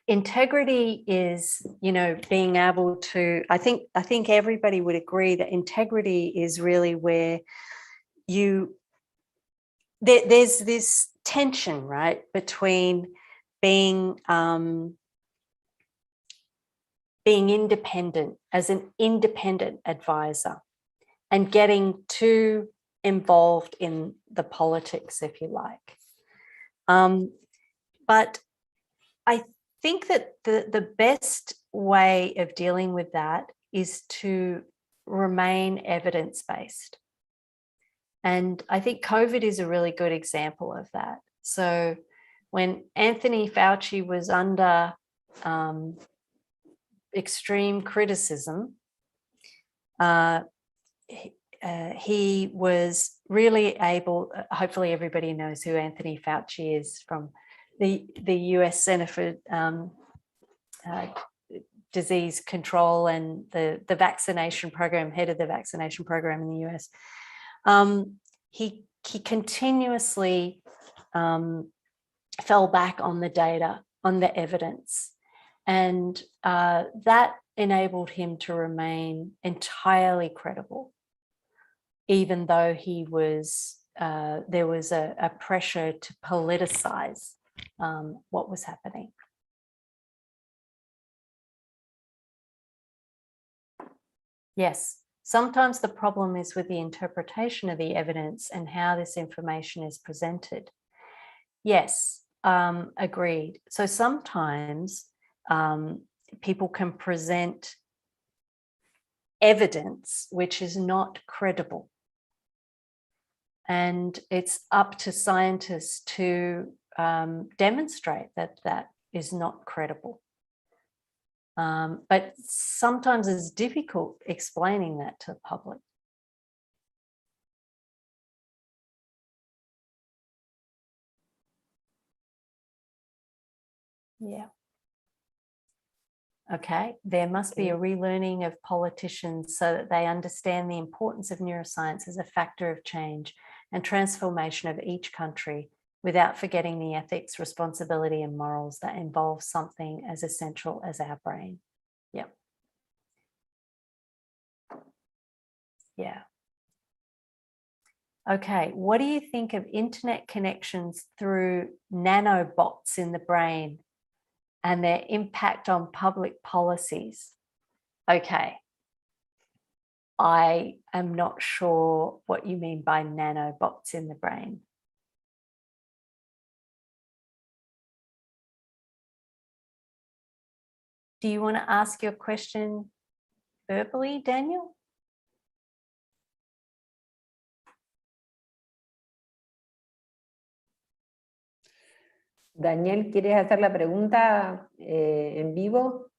Integrity is, you know, being able to, I think everybody would agree that integrity is really where there's this tension, right, between being independent as an independent advisor and getting too involved in the politics, if you like. But I think that the best way of dealing with that is to remain evidence-based. And I think COVID is a really good example of that. So when Anthony Fauci was under extreme criticism, he was really able, hopefully everybody knows who Anthony Fauci is, from the US Center for Disease Control and the vaccination program, head of the vaccination program in the US. He continuously fell back on the data, on the evidence, and that enabled him to remain entirely credible, even though he was there was a pressure to politicize what was happening. Yes, sometimes the problem is with the interpretation of the evidence and how this information is presented. Yes, agreed. So sometimes people can present evidence which is not credible. And it's up to scientists to demonstrate that that is not credible. But sometimes it's difficult explaining that to the public. Yeah. Okay, there must be a relearning of politicians so that they understand the importance of neuroscience as a factor of change and transformation of each country without forgetting the ethics, responsibility, and morals that involve something as essential as our brain. Yep. Yeah. Okay, what do you think of internet connections through nanobots in the brain and their impact on public policies? Okay, I am not sure what you mean by nanobots in the brain. Do you want to ask your question verbally, Daniel? Daniel, ¿quieres hacer la pregunta en vivo?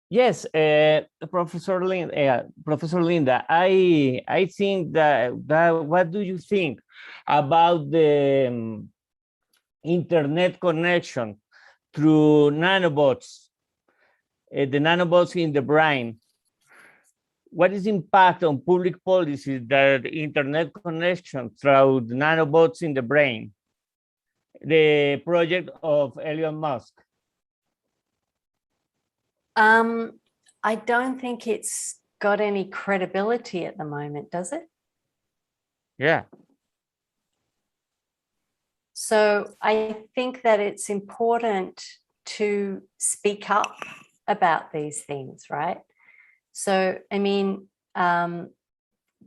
Yes, Professor Linda, I think that what do you think about the internet connection through nanobots, the nanobots in the brain? What is the impact on public policy that internet connection through the nanobots in the brain? The project of Elon Musk. I don't think it's got any credibility at the moment, does it? Yeah. So I think that it's important to speak up about these things, right? So, I mean,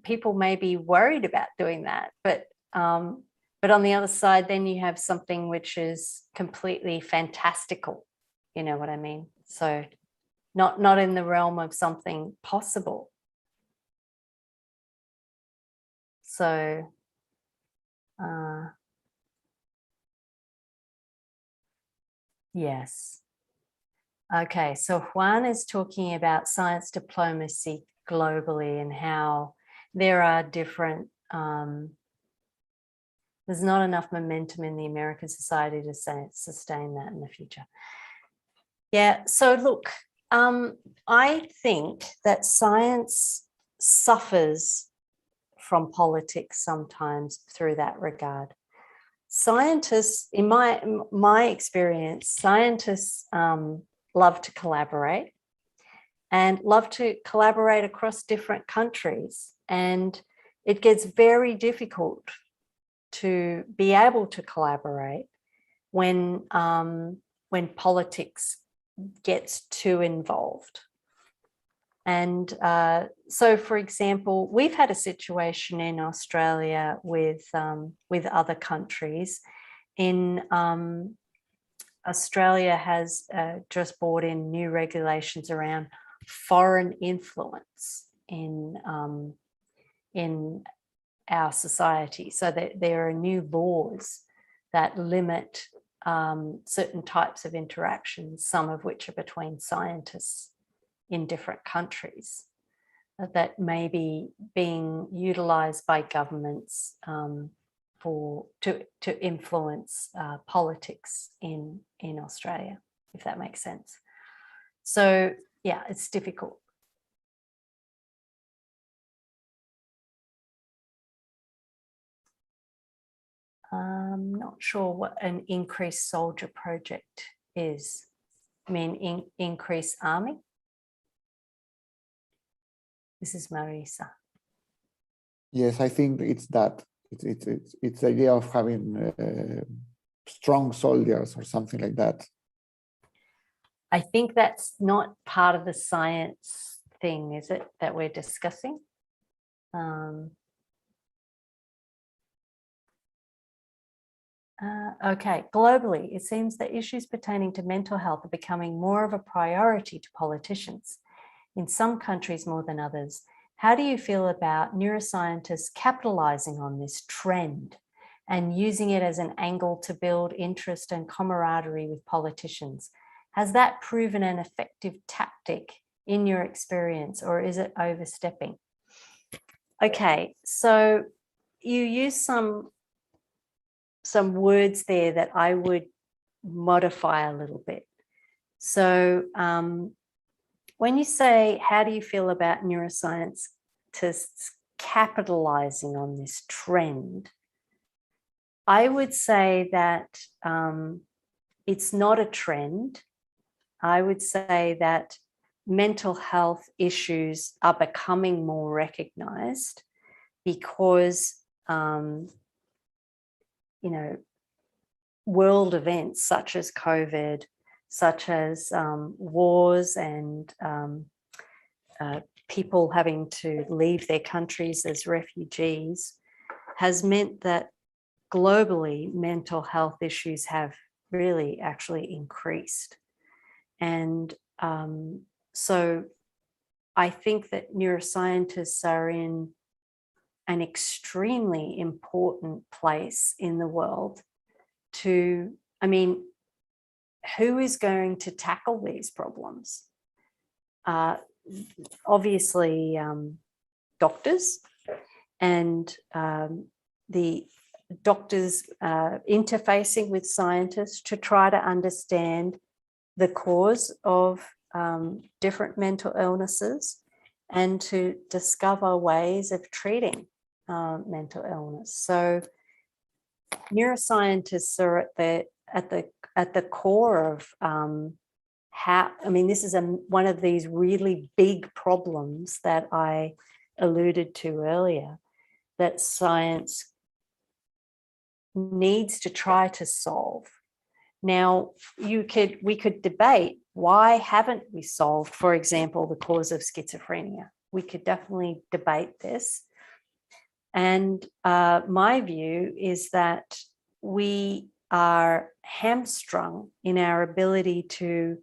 people may be worried about doing that, but on the other side, then you have something which is completely fantastical. You know what I mean? So not in the realm of something possible. So, yes. Okay, so Juan is talking about science diplomacy globally and how there are different, there's not enough momentum in the American society to sustain that in the future. Yeah, so look, I think that science suffers from politics sometimes through that regard. Scientists, in my experience, scientists love to collaborate and love to collaborate across different countries. And it gets very difficult to be able to collaborate when politics gets too involved. And so, for example, we've had a situation in Australia with other countries. In Australia has just brought in new regulations around foreign influence in our society. So that there are new laws that limit certain types of interactions, some of which are between scientists in different countries that may be being utilized by governments to influence politics in Australia, if that makes sense. So yeah, it's difficult. I'm not sure what an increased soldier project is. I mean, increase army? This is Marisa. Yes, I think it's that. It's the idea of having strong soldiers or something like that. I think that's not part of the science thing, is it, that we're discussing? Okay, globally, it seems that issues pertaining to mental health are becoming more of a priority to politicians, in some countries more than others. How do you feel about neuroscientists capitalizing on this trend and using it as an angle to build interest and camaraderie with politicians? Has that proven an effective tactic in your experience, or is it overstepping? Okay, so you use some some words there that I would modify a little bit. So when you say, how do you feel about neuroscientists capitalizing on this trend? I would say that it's not a trend. I would say that mental health issues are becoming more recognized because, world events such as COVID, such as wars and people having to leave their countries as refugees has meant that globally mental health issues have really actually increased. And so I think that neuroscientists are in an extremely important place in the world to, who is going to tackle these problems? Obviously, doctors, and the doctors interfacing with scientists to try to understand the cause of different mental illnesses and to discover ways of treating mental illness. So neuroscientists are at the core of how, this is one of these really big problems that I alluded to earlier, that science needs to try to solve. Now, we could debate, why haven't we solved, for example, the cause of schizophrenia? We could definitely debate this. And my view is that we are hamstrung in our ability to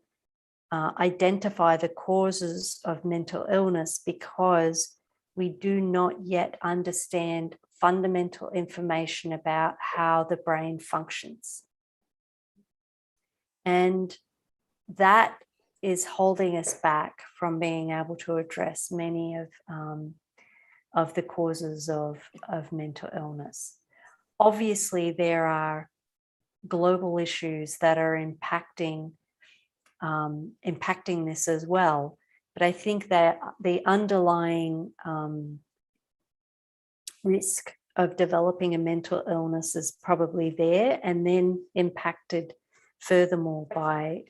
identify the causes of mental illness because we do not yet understand fundamental information about how the brain functions. And that is holding us back from being able to address many of the causes of mental illness. Obviously, there are global issues that are impacting this as well. But I think that the underlying risk of developing a mental illness is probably there, and then impacted furthermore by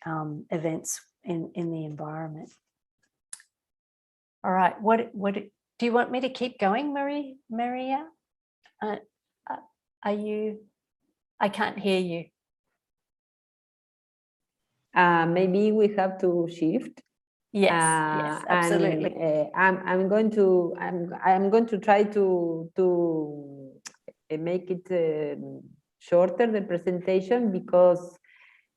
events in the environment. All right, what do you want me to keep going, Maria? Are you? I can't hear you. Maybe we have to shift. Yes, yes, absolutely. And, I'm going to try to make it shorter, the presentation, because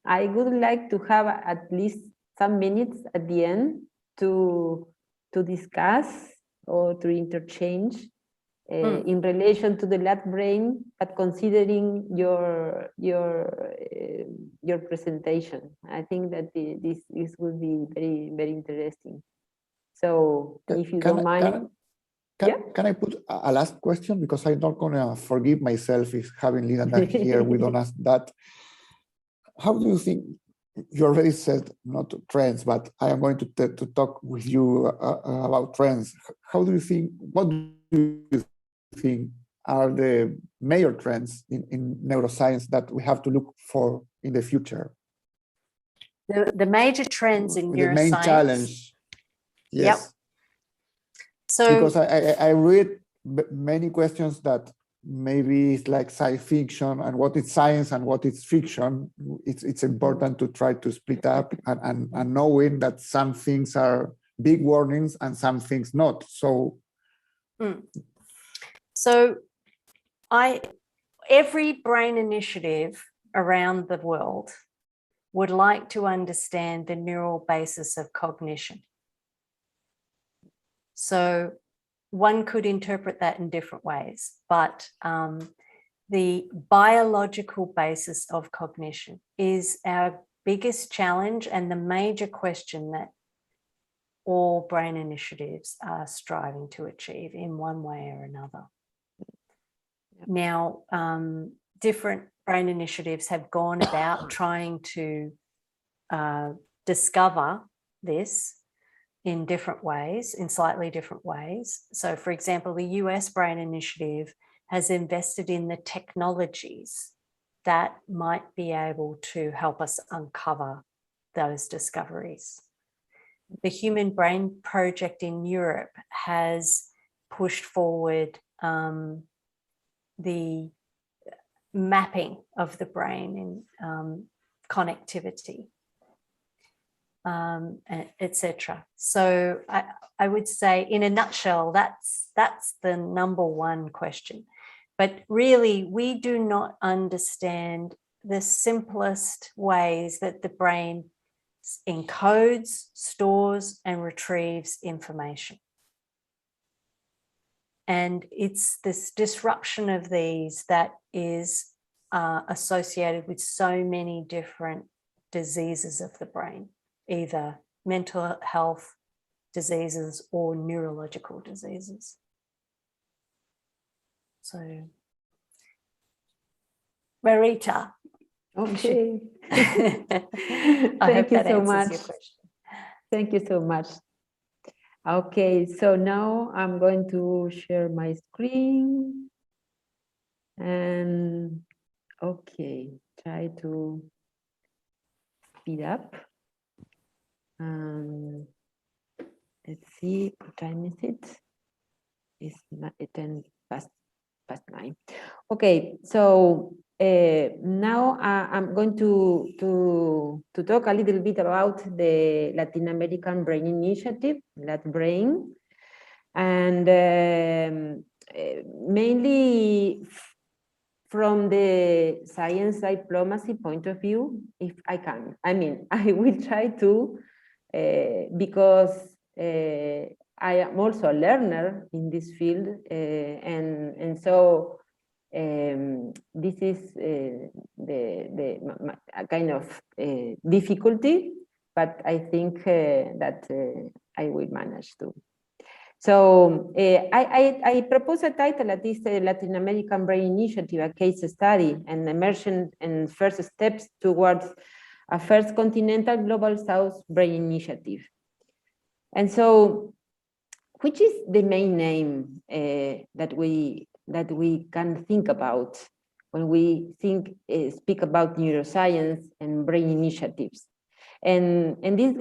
I would like to have at least some minutes at the end to discuss or to interchange in relation to the left brain, but considering your presentation. I think that this will be very, very interesting. So if you don't mind. Can I put a last question? Because I'm not going to forgive myself if having Linda here, we don't ask that. How do you think, you already said not trends, but I am going to talk with you about trends. How do you think, what do you think are the major trends in neuroscience that we have to look for in the future? The major trends in neuroscience. The main challenge. Yes. Yep. So, because I read many questions that maybe it's like science fiction, and what is science and what is fiction. It's important to try to split up and knowing that some things are big warnings and some things not. So, every brain initiative around the world would like to understand the neural basis of cognition. So one could interpret that in different ways, but the biological basis of cognition is our biggest challenge and the major question that all brain initiatives are striving to achieve in one way or another. Now, different brain initiatives have gone about trying to discover this in different ways, in slightly different ways. So, for example, the US Brain Initiative has invested in the technologies that might be able to help us uncover those discoveries. The Human Brain Project in Europe has pushed forward the mapping of the brain and connectivity, etc. So I would say, in a nutshell, that's the number one question. But really, we do not understand the simplest ways that the brain encodes, stores, and retrieves information. And it's this disruption of these that is associated with so many different diseases of the brain, either mental health diseases or neurological diseases. So, Marita. Okay. I hope that answers your question. Thank you so much. Okay, so now I'm going to share my screen. And okay, try to speed up. Let's see, what time is it? It's 10 past 9. Okay, so now I'm going to talk a little bit about the Latin American Brain Initiative, LatBrain, and mainly from the science diplomacy point of view, if I can. I mean, I will try to, because I am also a learner in this field, and so this is a kind of difficulty, but I think that I will manage to. So I propose a title at this Latin American Brain Initiative, a case study, and emergent and first steps towards a first continental Global South Brain Initiative. And so, which is the main name that we can think about when we speak about neuroscience and brain initiatives? And this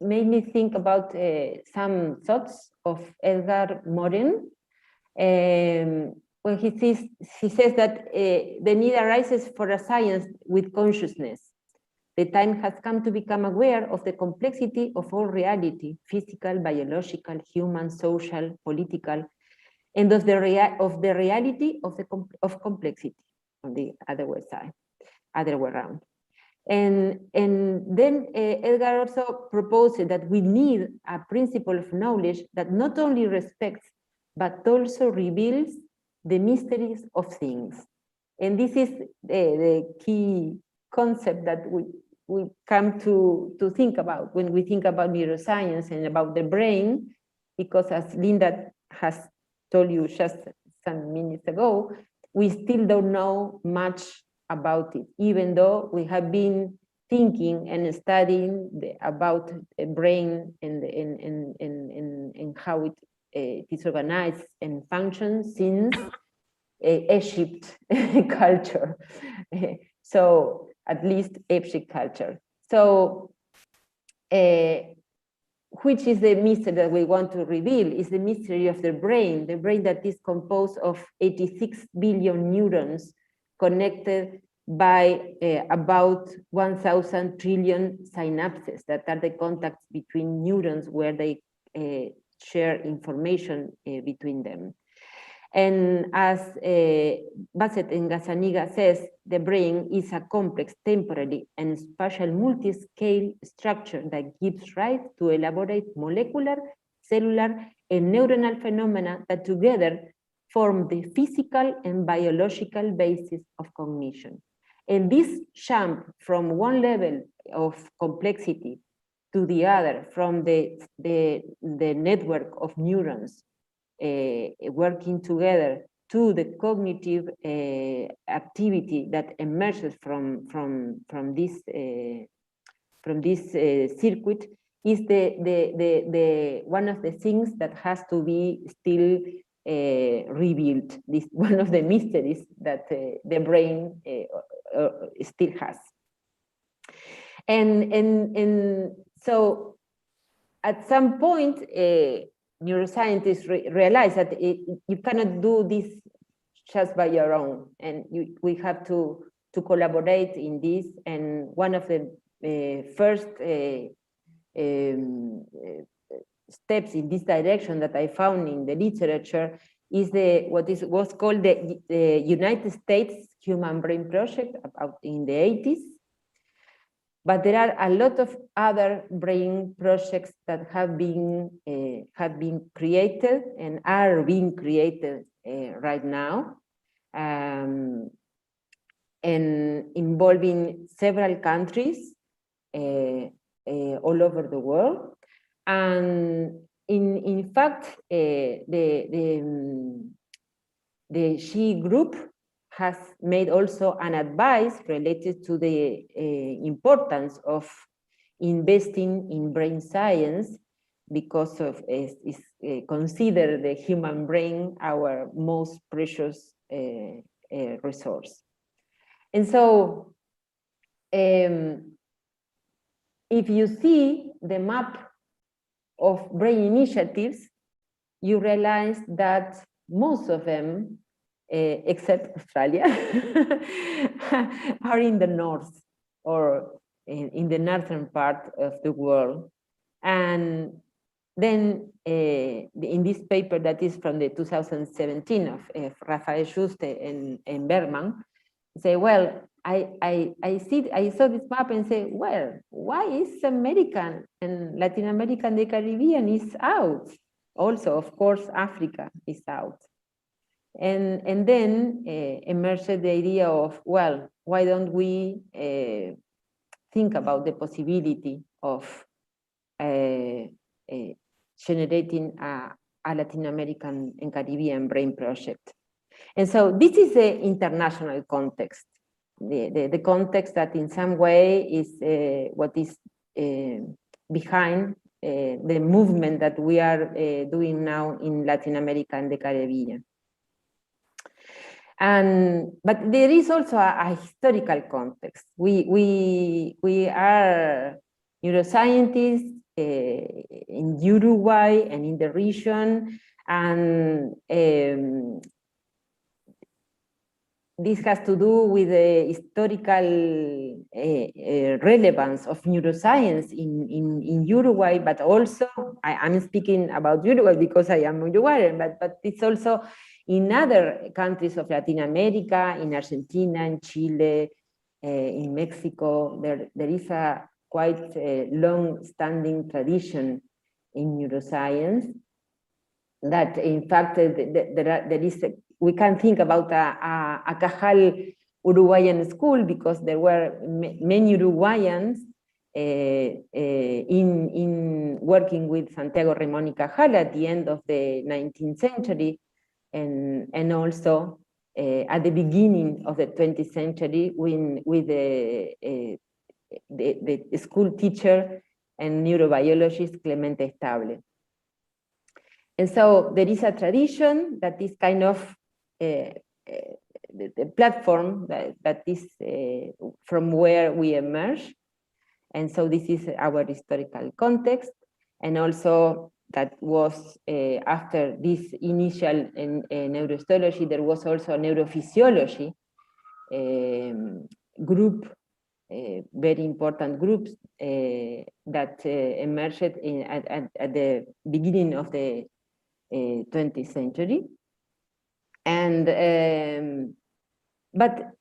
made me think about some thoughts of Edgar Morin, when he says that the need arises for a science with consciousness. The time has come to become aware of the complexity of all reality, physical, biological, human, social, political, and of the reality of complexity on the other way around. And then Edgar also proposed that we need a principle of knowledge that not only respects, but also reveals the mysteries of things. And this is the key concept that we come to think about when we think about neuroscience and about the brain, because as Linda has told you just some minutes ago, we still don't know much about it, even though we have been thinking and studying about the brain and how it is organized and functions since Egypt culture. So at least Egypt culture. So which is the mystery that we want to reveal is the mystery of the brain that is composed of 86 billion neurons connected by about 1,000 trillion synapses that are the contacts between neurons where they share information between them. And as Bassett and Gazzaniga says, the brain is a complex, temporary, and spatial multi-scale structure that gives rise to elaborate molecular, cellular, and neuronal phenomena that together form the physical and biological basis of cognition. And this jump from one level of complexity to the other, from the network of neurons working together to the cognitive activity that emerges from this circuit is the one of the things that has to be still revealed. This one of the mysteries that the brain still has. And so at some point, neuroscientists realize that you cannot do this just by your own, and we have to collaborate in this. And one of the first steps in this direction that I found in the literature is what's called the United States Human Brain Project in the 80s. But there are a lot of other brain projects that have been created and are being created right now, and involving several countries all over the world. And in fact, the SHE group has made also an advice related to the importance of investing in brain science, because of is considered the human brain our most precious resource. And so if you see the map of brain initiatives, you realize that most of them, except Australia, are in the north or in the northern part of the world. And then in this paper that is from the 2017 of Rafael Juste and Bergman, say, well, I saw this map and say, well, why is American and Latin America and the Caribbean is out? Also, of course, Africa is out. And then emerged the idea of, well, why don't we think about the possibility of generating a Latin American and Caribbean brain project. And so this is the international context, the context that in some way is what is behind the movement that we are doing now in Latin America and the Caribbean. But there is also a historical context. We are neuroscientists in Uruguay and in the region, and this has to do with the historical relevance of neuroscience in Uruguay, but also, I'm speaking about Uruguay because I am Uruguayan, but it's also in other countries of Latin America, in Argentina, in Chile, in Mexico. There is a quite long-standing tradition in neuroscience that, in fact, there is we can think about a Cajal Uruguayan school, because there were many Uruguayans in working with Santiago Ramón y Cajal at the end of the 19th century, and also at the beginning of the 20th century with the school teacher and neurobiologist Clemente Estable. And so there is a tradition that is kind of the platform that is from where we emerge. And so this is our historical context. And also that was after this initial neurohistology, there was also a neurophysiology group, very important groups that emerged at the beginning of the 20th century. And but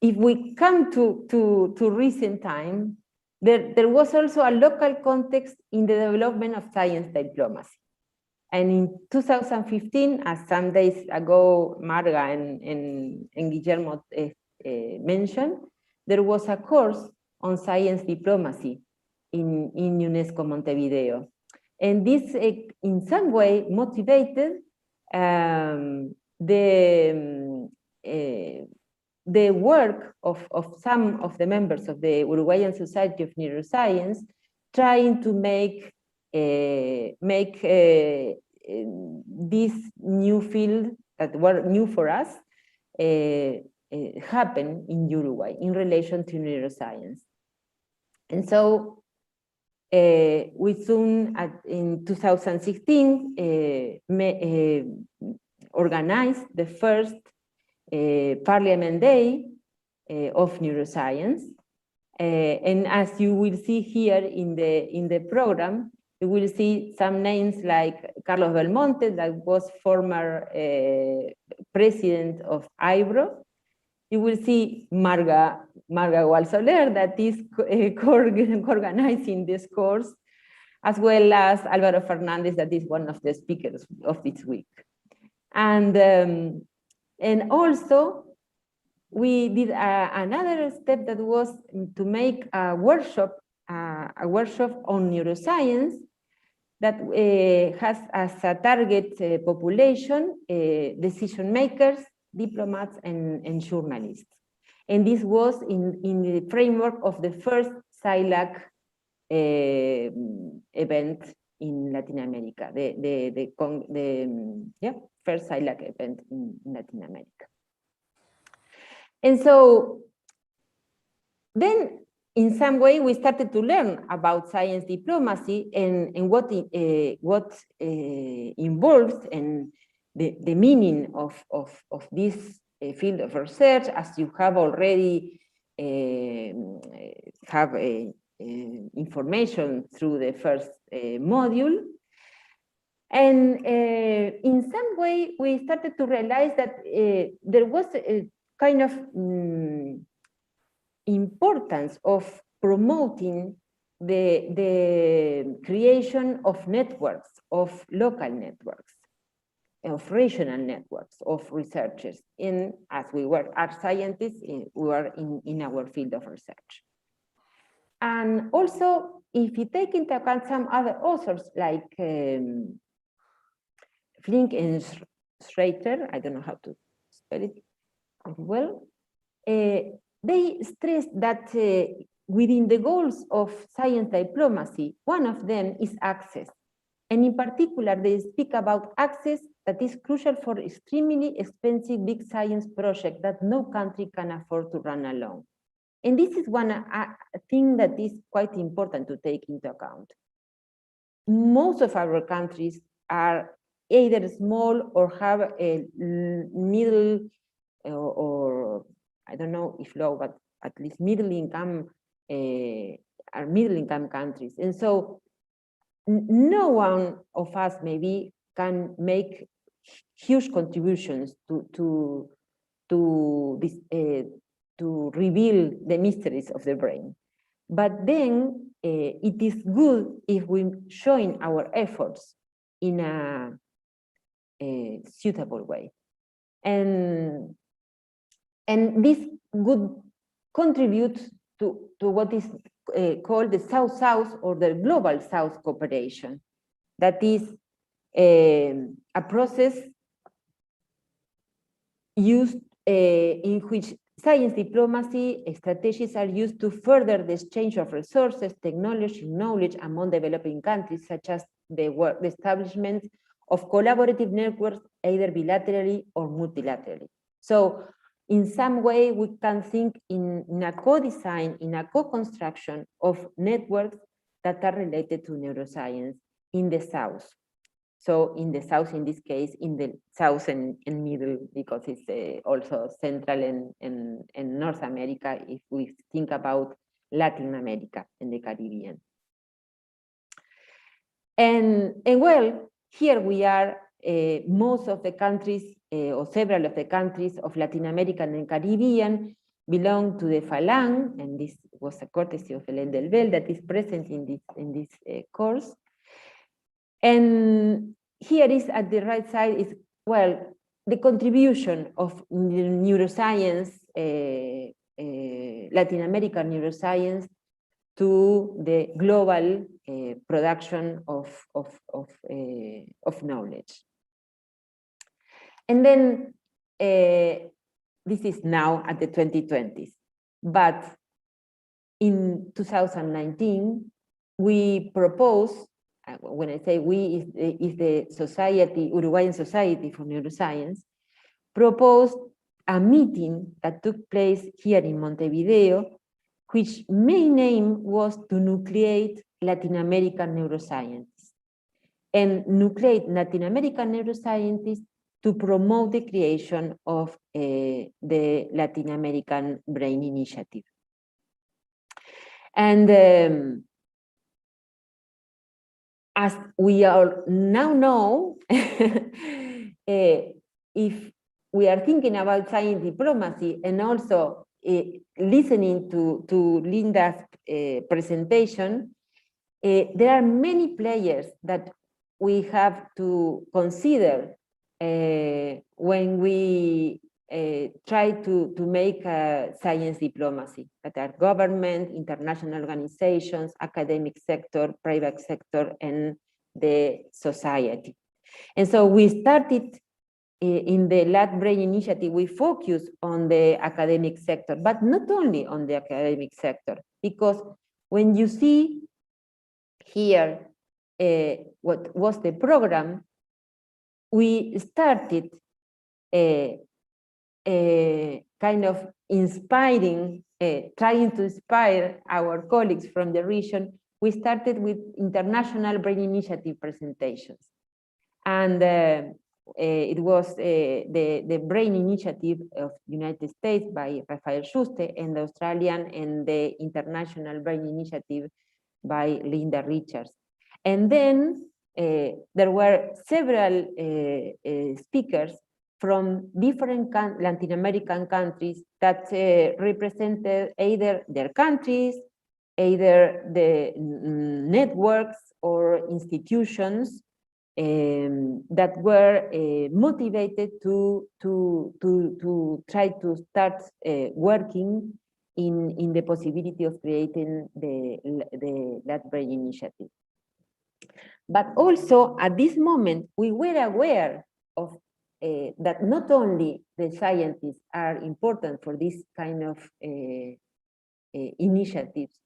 if we come to recent time, there was also a local context in the development of science diplomacy. And in 2015, as some days ago Marga and Guillermo mentioned, there was a course on science diplomacy in UNESCO Montevideo. And this in some way motivated the work of some of the members of the Uruguayan Society of Neuroscience, trying to make this new field that were new for us happen in Uruguay in relation to neuroscience. And so we soon, in 2016, organized the first Parliament Day of Neuroscience. And as you will see here in the program, you will see some names like Carlos Belmonte, that was former president of IBRO. You will see Marga Gual-Soler, that is organizing this course, as well as Álvaro Fernández, that is one of the speakers of this week. And also, we did another step that was to make a workshop on neuroscience that has as a target population decision makers, diplomats, and journalists. And this was in the framework of the first SILAC event in Latin America, the first SILAC event in Latin America. And so then, in some way, we started to learn about science diplomacy and what involves and the meaning of this field of research, as you have already have information through the first module. And in some way, we started to realize that there was a kind of importance of promoting the creation of networks, of local networks, of regional networks, of researchers. As we were art scientists, we were in our field of research. And also, if you take into account some other authors like Flink and Schreiter, I don't know how to spell it well, they stress that within the goals of science diplomacy, one of them is access. And in particular, they speak about access that is crucial for extremely expensive big science projects that no country can afford to run alone. And this is one thing that is quite important to take into account. Most of our countries are either small or have a middle or I don't know if low, but at least middle income are middle income countries. And so no one of us maybe can make huge contributions to reveal the mysteries of the brain. But then it is good if we join our efforts in a suitable way. And this would contribute to what is called the South-South or the Global South cooperation. That is a process used in which science diplomacy strategies are used to further the exchange of resources, technology, knowledge among developing countries, such as the establishment of collaborative networks, either bilaterally or multilaterally. So in some way, we can think in a co-design, in a co-construction of networks that are related to neuroscience in the South. So in the South, in this case, in the South and Middle, because it's also Central and North America, if we think about Latin America and the Caribbean. And well, here we are, most of the countries, or several of the countries of Latin America and Caribbean belong to the FALAN, and this was a courtesy of Hélène Delbel that is present in this course. And here is at the right side is, well, the contribution of neuroscience, Latin American neuroscience, to the global production of knowledge. And then this is now at the 2020s. But in 2019, we proposed, when I say we, is the society, Uruguayan Society for Neuroscience, proposed a meeting that took place here in Montevideo, which main aim was to nucleate Latin American neuroscientists and nucleate Latin American neuroscientists to promote the creation of the Latin American Brain Initiative. And as we all now know, if we are thinking about science diplomacy and also listening to Linda's presentation, there are many players that we have to consider when we try to make science diplomacy, that are government, international organizations, academic sector, private sector, and the society. And so we started in the Lat Brain Initiative, we focus on the academic sector, but not only on the academic sector, because when you see here what was the program, we started kind of inspiring, trying to inspire our colleagues from the region. We started with international brain initiative presentations. And it was the Brain Initiative of the United States by Rafael Juste, and the Australian and the International Brain Initiative by Linda Richards. And then there were several speakers from different Latin American countries that represented either their countries, either the networks or institutions that were motivated to try to start working in the possibility of creating the Lat Brain Initiative. But also at this moment, we were aware of that not only the scientists are important for this kind of initiatives,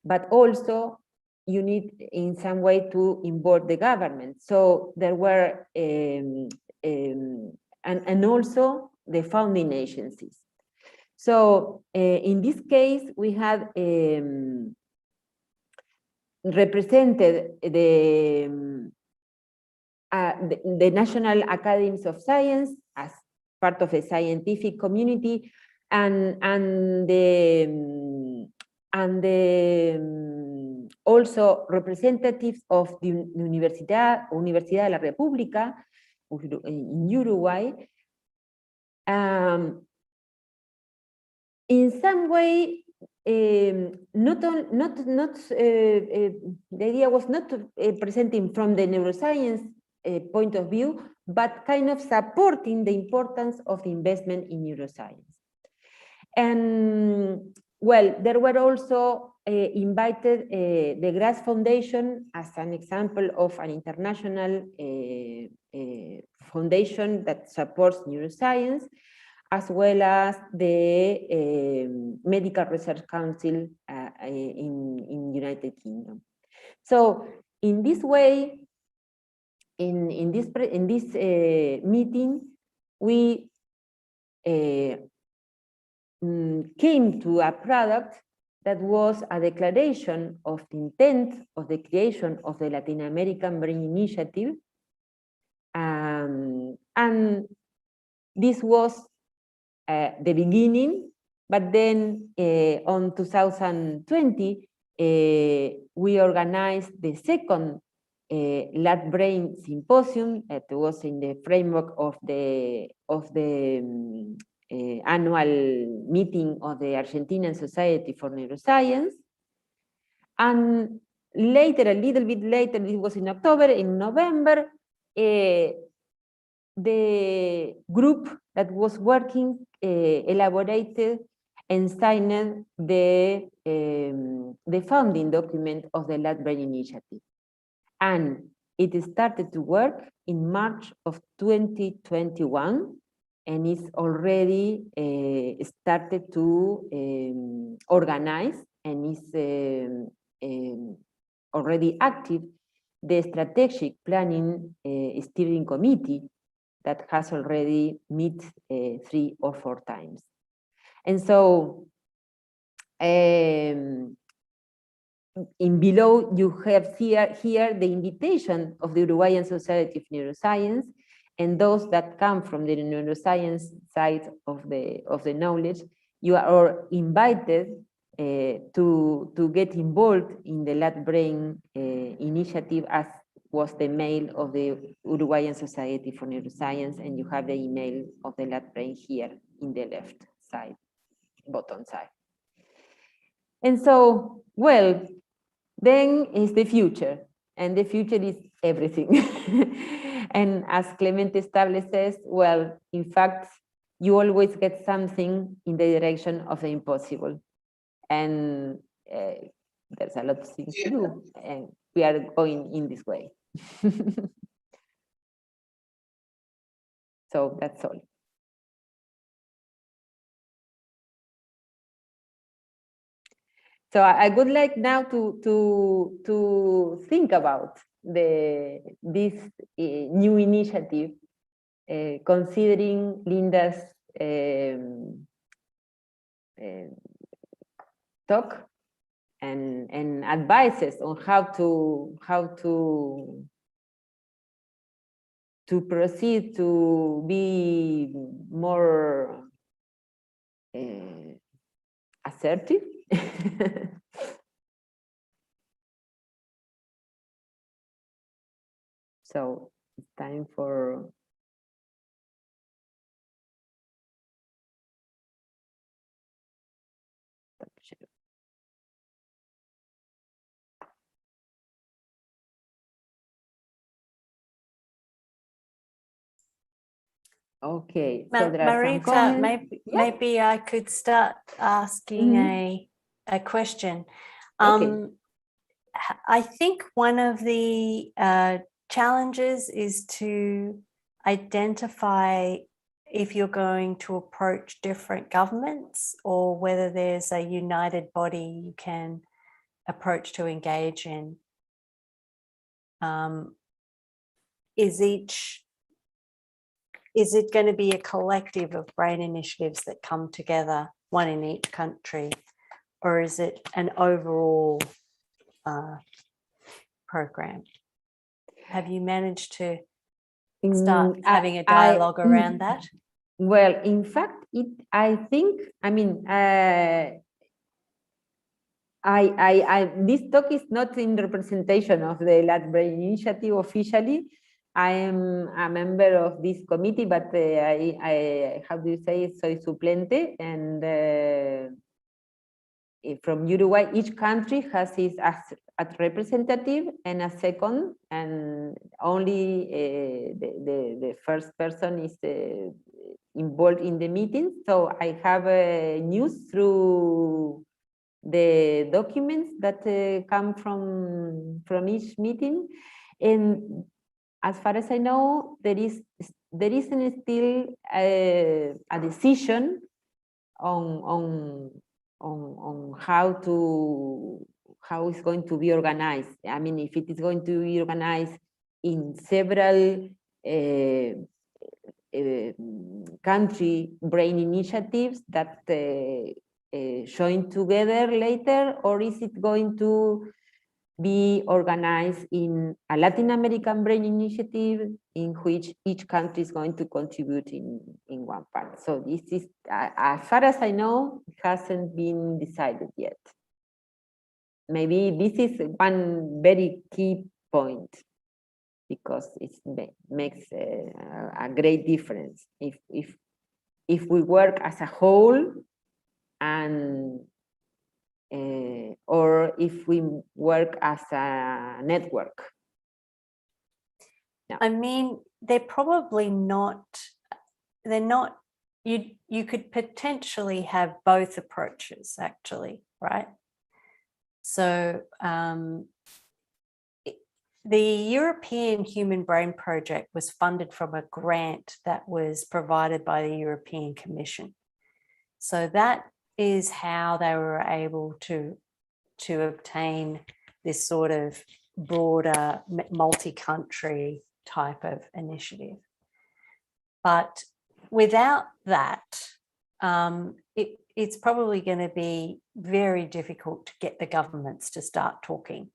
but also you need in some way to involve the government. So there were, and also the founding agencies. So in this case, we had represented the National Academies of Science as part of the scientific community, and also representatives of the Universidad de la República in Uruguay. In some way, the idea was not presenting from the neuroscience point of view, but kind of supporting the importance of the investment in neuroscience. And well, there were also invited the Grass Foundation as an example of an international foundation that supports neuroscience, as well as the Medical Research Council in United Kingdom. So in this way, in this meeting, we came to a product that was a declaration of the intent of the creation of the Latin American Brain Initiative. And this was the beginning, but then on 2020, we organized the second Lat Brain Symposium that was in the framework of the annual meeting of the Argentinian Society for Neuroscience. And later, a little bit later, it was in October, in November, the group that was working elaborated and signed the founding document of the Lat Brain Initiative. And It started to work in March of 2021, and it's already started to organize, and is already active, the strategic planning steering committee that has already met 3 or 4 times. And so in below you have here the invitation of the Uruguayan Society of Neuroscience, and those that come from the neuroscience side of the knowledge, you are all invited to get involved in the Lat Brain initiative, as was the mail of the Uruguayan Society for Neuroscience, and you have the email of the Lat Brain here in the left side, bottom side. And so, well, then is the future, and the future is everything. And as Clemente Stable says, well, in fact, you always get something in the direction of the impossible. And there's a lot of things to do, and we are going in this way. So that's all. So I would like now to think about this new initiative, considering Linda's talk and advices on how to proceed to be more assertive. So it's time for okay. So there are some comments. maybe I could start asking a question. Okay. I think one of the challenges is to identify if you're going to approach different governments, or whether there's a united body you can approach to engage in. Is it going to be a collective of brain initiatives that come together, one in each country, or is it an overall program? Have you managed to start having a dialogue around that? Well, in fact, I think, I mean, this talk is not in representation of the Lat Brain Initiative officially. I am a member of this committee, but I how do you say, soy suplente, and from Uruguay, each country has its a representative and a second, and only the first person is involved in the meeting. So I have news through the documents that come from each meeting, and as far as I know, there isn't still a decision on how it's going to be organized. I mean, if it is going to be organized in several country brain initiatives that join together later, or is it going to be organized in a Latin American brain initiative in which each country is going to contribute in one part? So this is, as far as I know, it hasn't been decided yet. Maybe this is one very key point, because it makes a great difference if we work as a whole, and or if we work as a network. No. I mean, they're probably not, you could potentially have both approaches, actually, right? So the European Human Brain Project was funded from a grant that was provided by the European Commission. So that is how they were able to obtain this sort of broader multi-country type of initiative. But without that, it's probably going to be very difficult to get the governments to start talking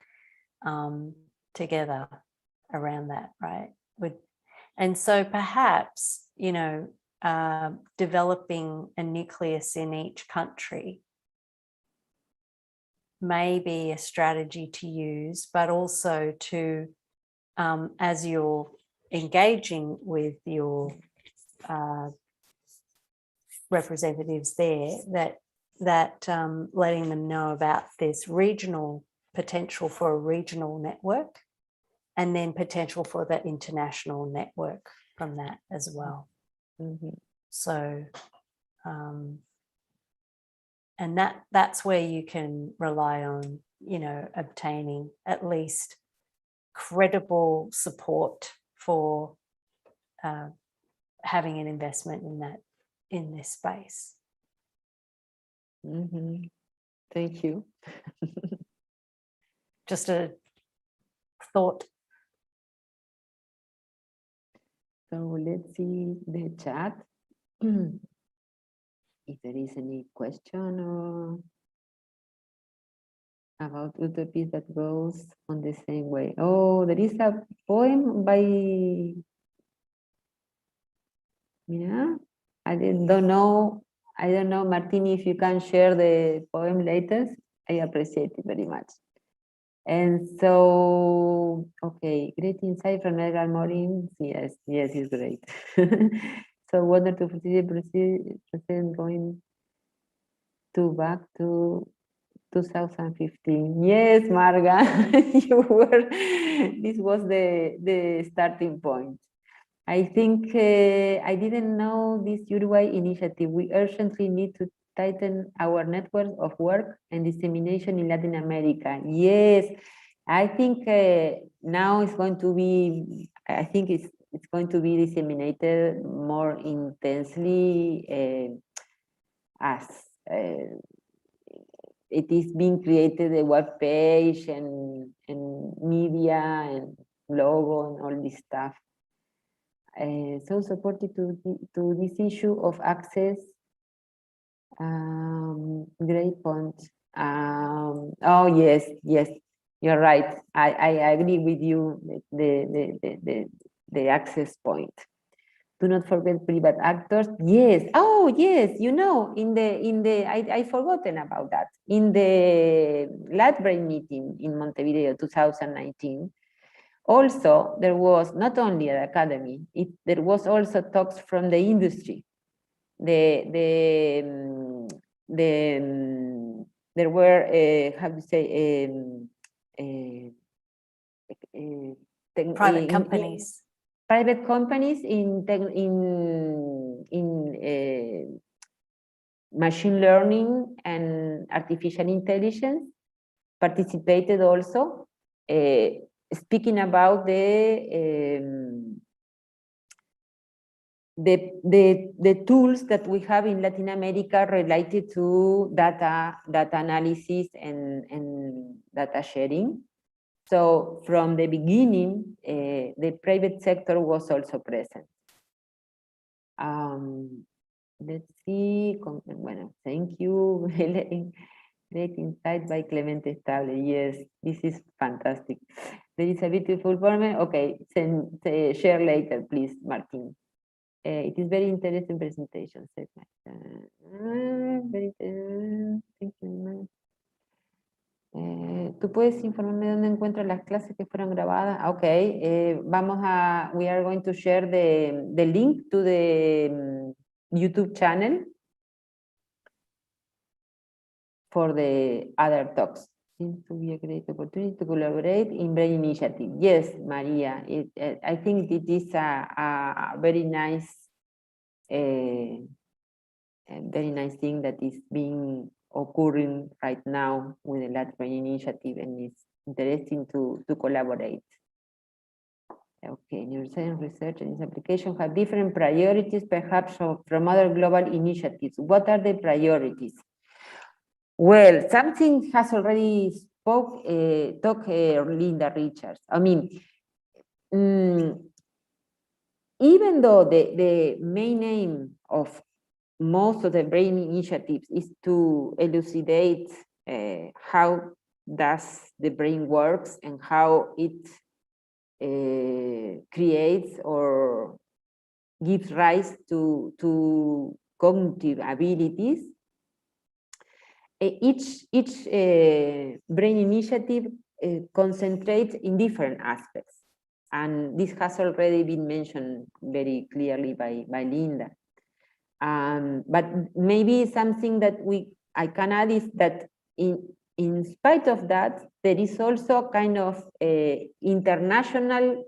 together around that, right? And so perhaps, you know, developing a nucleus in each country may be a strategy to use, but also to, as you're engaging with your representatives there, that letting them know about this regional potential for a regional network, and then potential for the international network from that as well. Mm-hmm. So, and that's where you can rely on, you know, obtaining at least credible support for having an investment in this space. Mm-hmm. Thank you. Just a thought. So let's see the chat. If there is any question or about utopies that goes on the same way. Oh, there is a poem by, yeah, I don't know, Martini, if you can share the poem later. I appreciate it very much. And so, okay, great insight from Edgar Morin. Yes, it's great. So wonderful to proceed going back to 2015. Yes, Marga, this was the starting point. I think I didn't know this Uruguay initiative. We urgently need to tighten our network of work and dissemination in Latin America. Yes, I think now it's going to be, I think it's going to be disseminated more intensely as it is being created, a web page and media and logo and all this stuff. So supportive to this issue of access. Great point. Oh yes, you're right. I agree with you. The access point. Do not forget private actors. Yes. Oh yes. You know, I forgotten about that. In the LATBrain meeting in Montevideo 2019. Also, there was not only an academy, there was also talks from the industry. There were, how to say, private companies. Private companies in machine learning and artificial intelligence participated also. Speaking about the tools that we have in Latin America related to data analysis and data sharing. So from the beginning, the private sector was also present. Let's see. Bueno, thank you. Great insight by Clemente Estable. Yes, this is fantastic. There is a beautiful poem. Okay, share later, please, Martin. It is very interesting presentation. Thank you. ¿Tú puedes informarme dónde encuentro las clases que fueron grabadas? Okay, we are going to share the link to the YouTube channel for the other talks. Seems to be a great opportunity to collaborate in Brain Initiative. Yes, Maria, I think it is a very nice thing that is occurring right now with the LATBrain initiative, and it's interesting to collaborate. Okay, neuroscience research and its application have different priorities, perhaps from other global initiatives. What are the priorities? Well, something has already talked Linda Richards. I mean, even though the main aim of most of the brain initiatives is to elucidate how does the brain works and how it creates or gives rise to cognitive abilities. Each brain initiative concentrates in different aspects. And this has already been mentioned very clearly by Linda. But maybe something that I can add is that in spite of that, there is also kind of international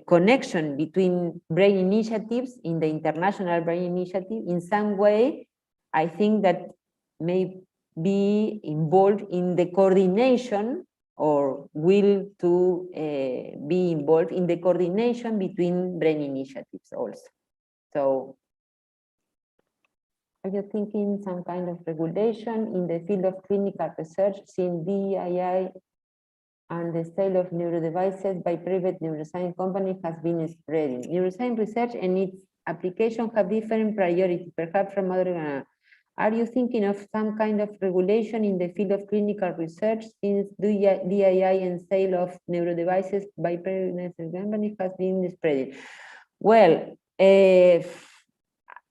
connection between brain initiatives in the International Brain Initiative. In some way, I think that may be involved in the coordination or will to be involved in the coordination between brain initiatives also. So, are you thinking some kind of regulation in the field of clinical research since DII and the sale of neurodevices by private neuroscience companies has been spreading? Neuroscience research and its application have different priorities, perhaps from other. Are you thinking of some kind of regulation in the field of clinical research since DII and sale of neurodevices by private companies has been spreading? Well,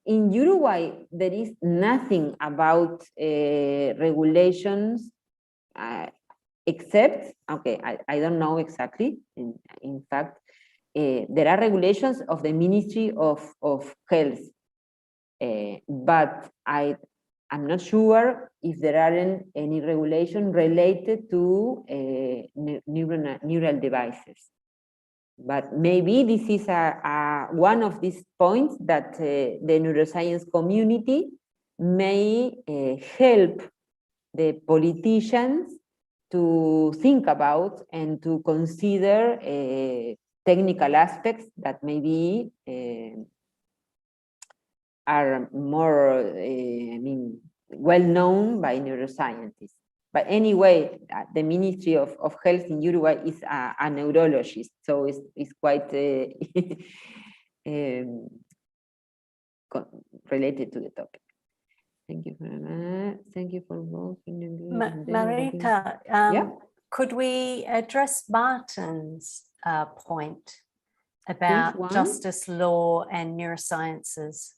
in Uruguay, there is nothing about regulations except, okay, I don't know exactly. In fact, there are regulations of the Ministry of Health, but I'm not sure if there aren't any regulation related to neural devices. But maybe this is one of these points that the neuroscience community may help the politicians to think about and to consider technical aspects that maybe are more well known by neuroscientists. But anyway, the Ministry of Health in Uruguay is a neurologist, so it's quite related to the topic. Thank you very much. Thank you for both. Marita, yeah? Could we address Martin's point about justice, law, and neurosciences?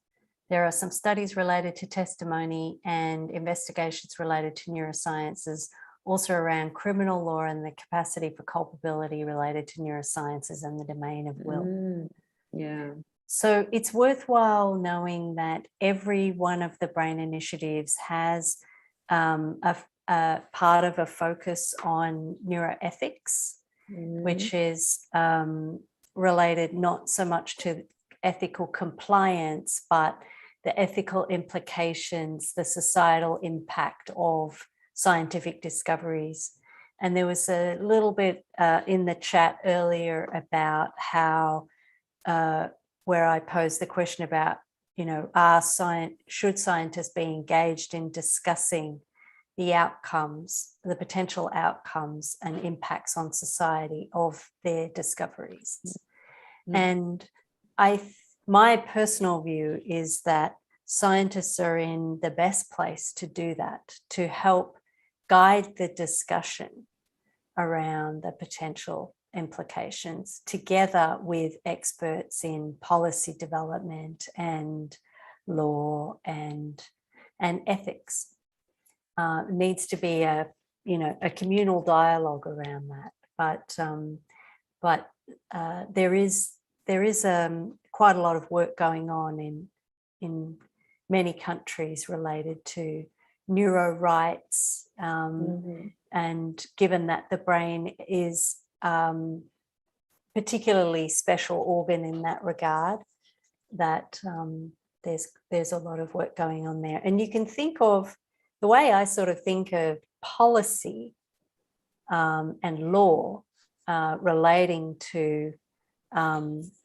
There are some studies related to testimony and investigations related to neurosciences, also around criminal law and the capacity for culpability related to neurosciences and the domain of will. Yeah. So it's worthwhile knowing that every one of the brain initiatives has a part of a focus on neuroethics, which is related not so much to ethical compliance, but the ethical implications, the societal impact of scientific discoveries. And there was a little bit in the chat earlier about how, where I posed the question about, should scientists be engaged in discussing the outcomes, the potential outcomes and impacts on society of their discoveries. And my personal view is that scientists are in the best place to do that, to help guide the discussion around the potential implications, together with experts in policy development and law and ethics. Needs to be a communal dialogue around that. But there is quite a lot of work going on in many countries related to neuro rights, and given that the brain is particularly special organ in that regard, that there's a lot of work going on there. And you can think of the way I sort of think of policy and law relating to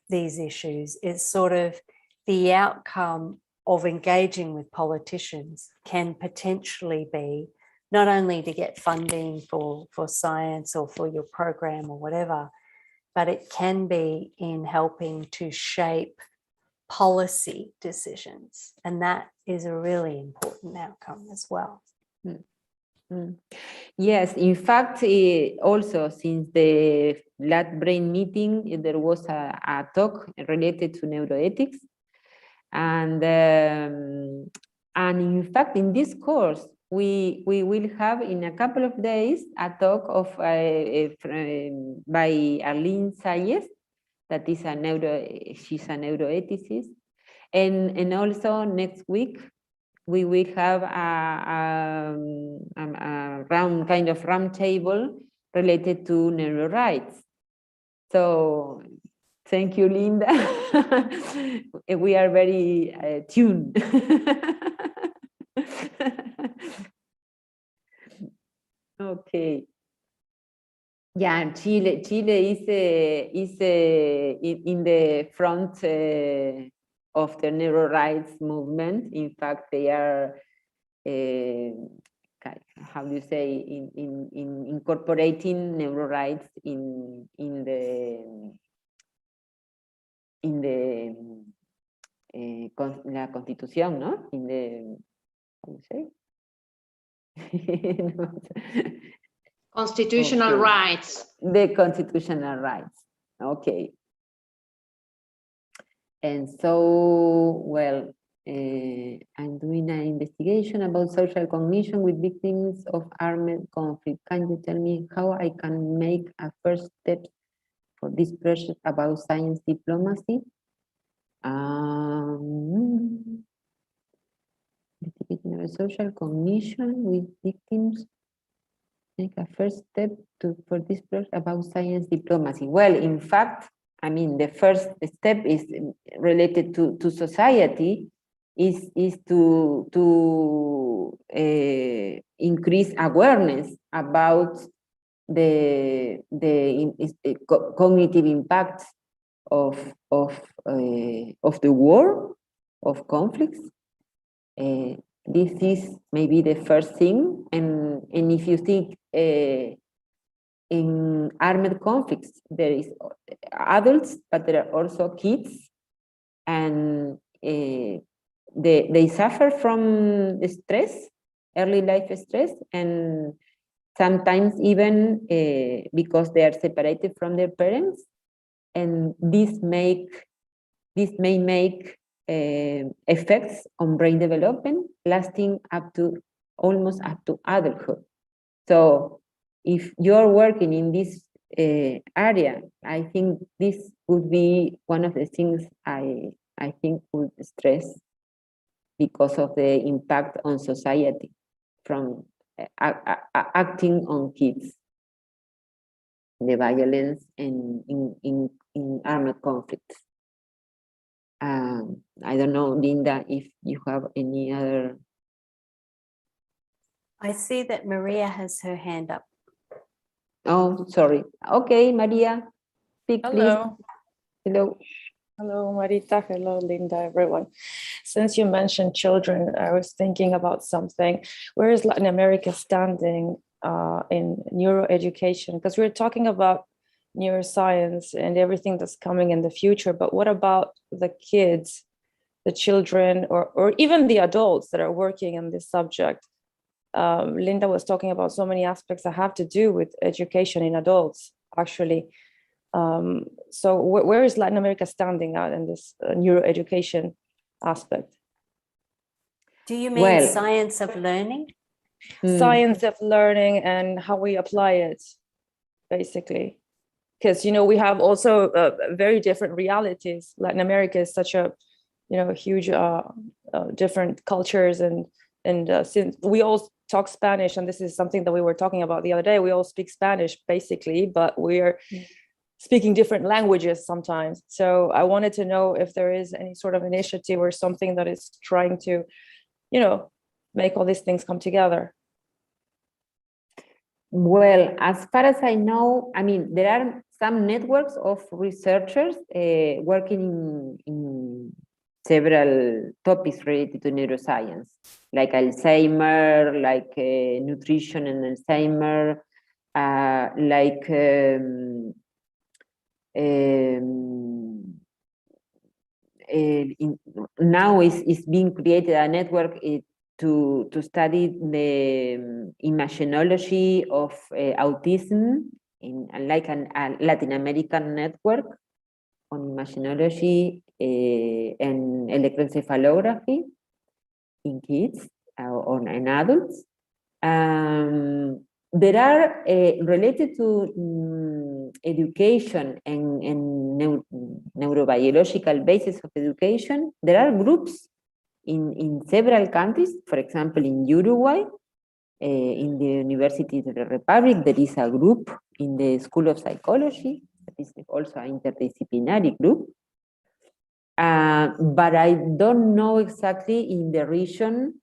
these issues is sort of the outcome of engaging with politicians can potentially be not only to get funding for science or for your program or whatever, but it can be in helping to shape policy decisions. And that is a really important outcome as well. Yes, in fact, also since the last brain meeting, there was a talk related to neuroethics. And in fact, in this course, we will have in a couple of days a talk of by Arlene Salles, that is she's a neuroethicist, and also next week we will have a round table related to neuro rights. So thank you, Linda. We are very tuned. Okay. Yeah, Chile is in the front of the neuro rights movement. In fact, they are, how do you say, in incorporating neuro rights in la Constitución, ¿no? In the, how do you say? Constitutional rights. The constitutional rights. Okay. And so, well, I'm doing an investigation about social cognition with victims of armed conflict. Can you tell me how I can make a first step for this project about science diplomacy? Investigating about social cognition with victims. Make a first step for this project about science diplomacy. Well, in fact, I mean, the first step is related to society, is to increase awareness about the cognitive impacts of the war, of conflicts. This is maybe the first thing, and if you think in armed conflicts, there is adults, but there are also kids, and they suffer from stress, early life stress, and sometimes even because they are separated from their parents, and this may make effects on brain development lasting almost up to adulthood. So if you're working in this area, I think this would be one of the things I think would stress because of the impact on society from acting on kids, the violence and in armed conflicts. I don't know, Linda, if you have any other. I see that Maria has her hand up. Oh, sorry. Okay, Maria, speak, Hello. Please. Hello. Hello, Marita. Hello, Linda, everyone. Since you mentioned children, I was thinking about something. Where is Latin America standing in neuroeducation? Because we're talking about neuroscience and everything that's coming in the future, but what about the kids, the children, or even the adults that are working in this subject? Linda was talking about so many aspects that have to do with education in adults, actually. So where is Latin America standing out in this neuroeducation aspect? Do you mean science of learning? Science of learning and how we apply it, basically. Because, you know, we have also very different realities. Latin America is such a, you know, huge different cultures, and since we all talk Spanish, and this is something that we were talking about the other day, we all speak Spanish basically, but we're speaking different languages sometimes. So I wanted to know if there is any sort of initiative or something that is trying to, you know, make all these things come together. Well, as far as I know, I mean, there are some networks of researchers working in several topics related to neuroscience, like Alzheimer, like nutrition and Alzheimer, like now is being created a network to study the imagenology of autism in like a Latin American network on imagenology and electroencephalography in kids or in adults. There are related to education and neurobiological basis of education. There are groups in several countries. For example, in Uruguay, in the University of the Republic, there is a group in the School of Psychology. That is also an interdisciplinary group. But I don't know exactly in the region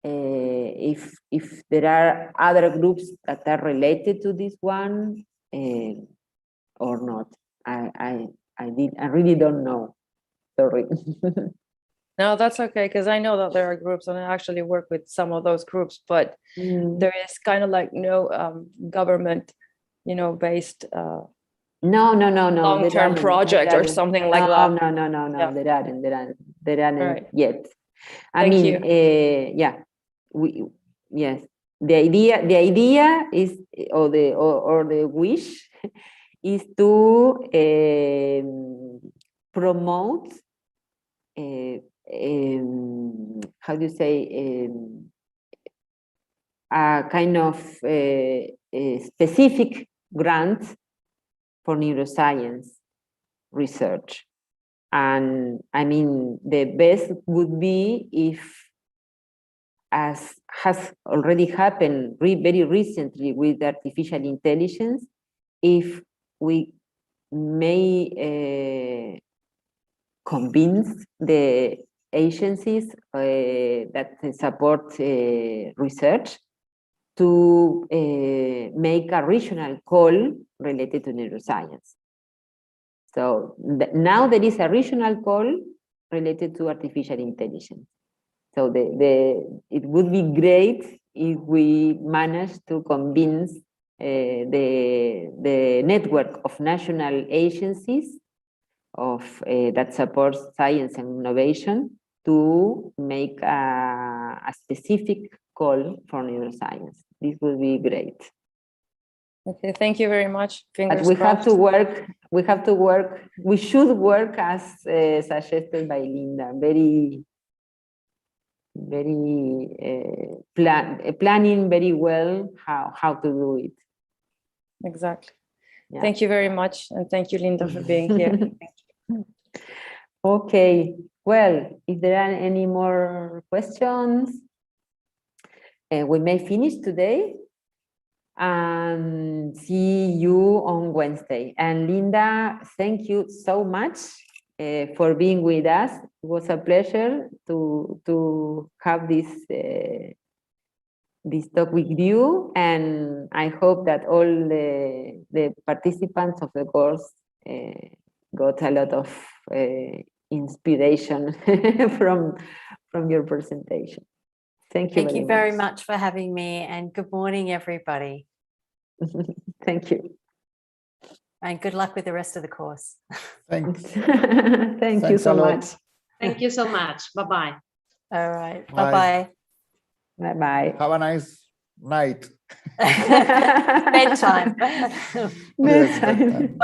if there are other groups that are related to this one or not. I really don't know. Sorry. No, that's okay, because I know that there are groups, and I actually work with some of those groups, but there is kind of like no government, based No. long-term project or something like that. No. Yeah. There aren't Right. yet. Thank you. Yeah, yes. The idea is, or the wish is to promote. How do you say? A kind of a specific grant for neuroscience research. And I mean, the best would be if, as has already happened very recently with artificial intelligence, if we may convince the agencies that support research to make a regional call related to neuroscience. So now there is a regional call related to artificial intelligence. So it would be great if we manage to convince the network of national agencies that supports science and innovation to make a specific call for neuroscience. This would be great. Okay, thank you very much. Fingers But we crossed. have to work. We should work as suggested by Linda. Very planning very well how to do it. Exactly. Yeah. Thank you very much, and thank you, Linda, for being here. Okay. Well, if there are any more questions, we may finish today. And see you on Wednesday. And Linda, thank you so much for being with us. It was a pleasure to have this talk with you, and I hope that all the participants of the course got a lot of inspiration from your presentation. Thank you. Thank you very much for having me, and good morning, everybody. Thank you. And good luck with the rest of the course. Thanks. Thank you so much. Thank you so much. Bye-bye. All right. Bye. Bye-bye. Bye-bye. Have a nice night. Bedtime. Yes, bedtime.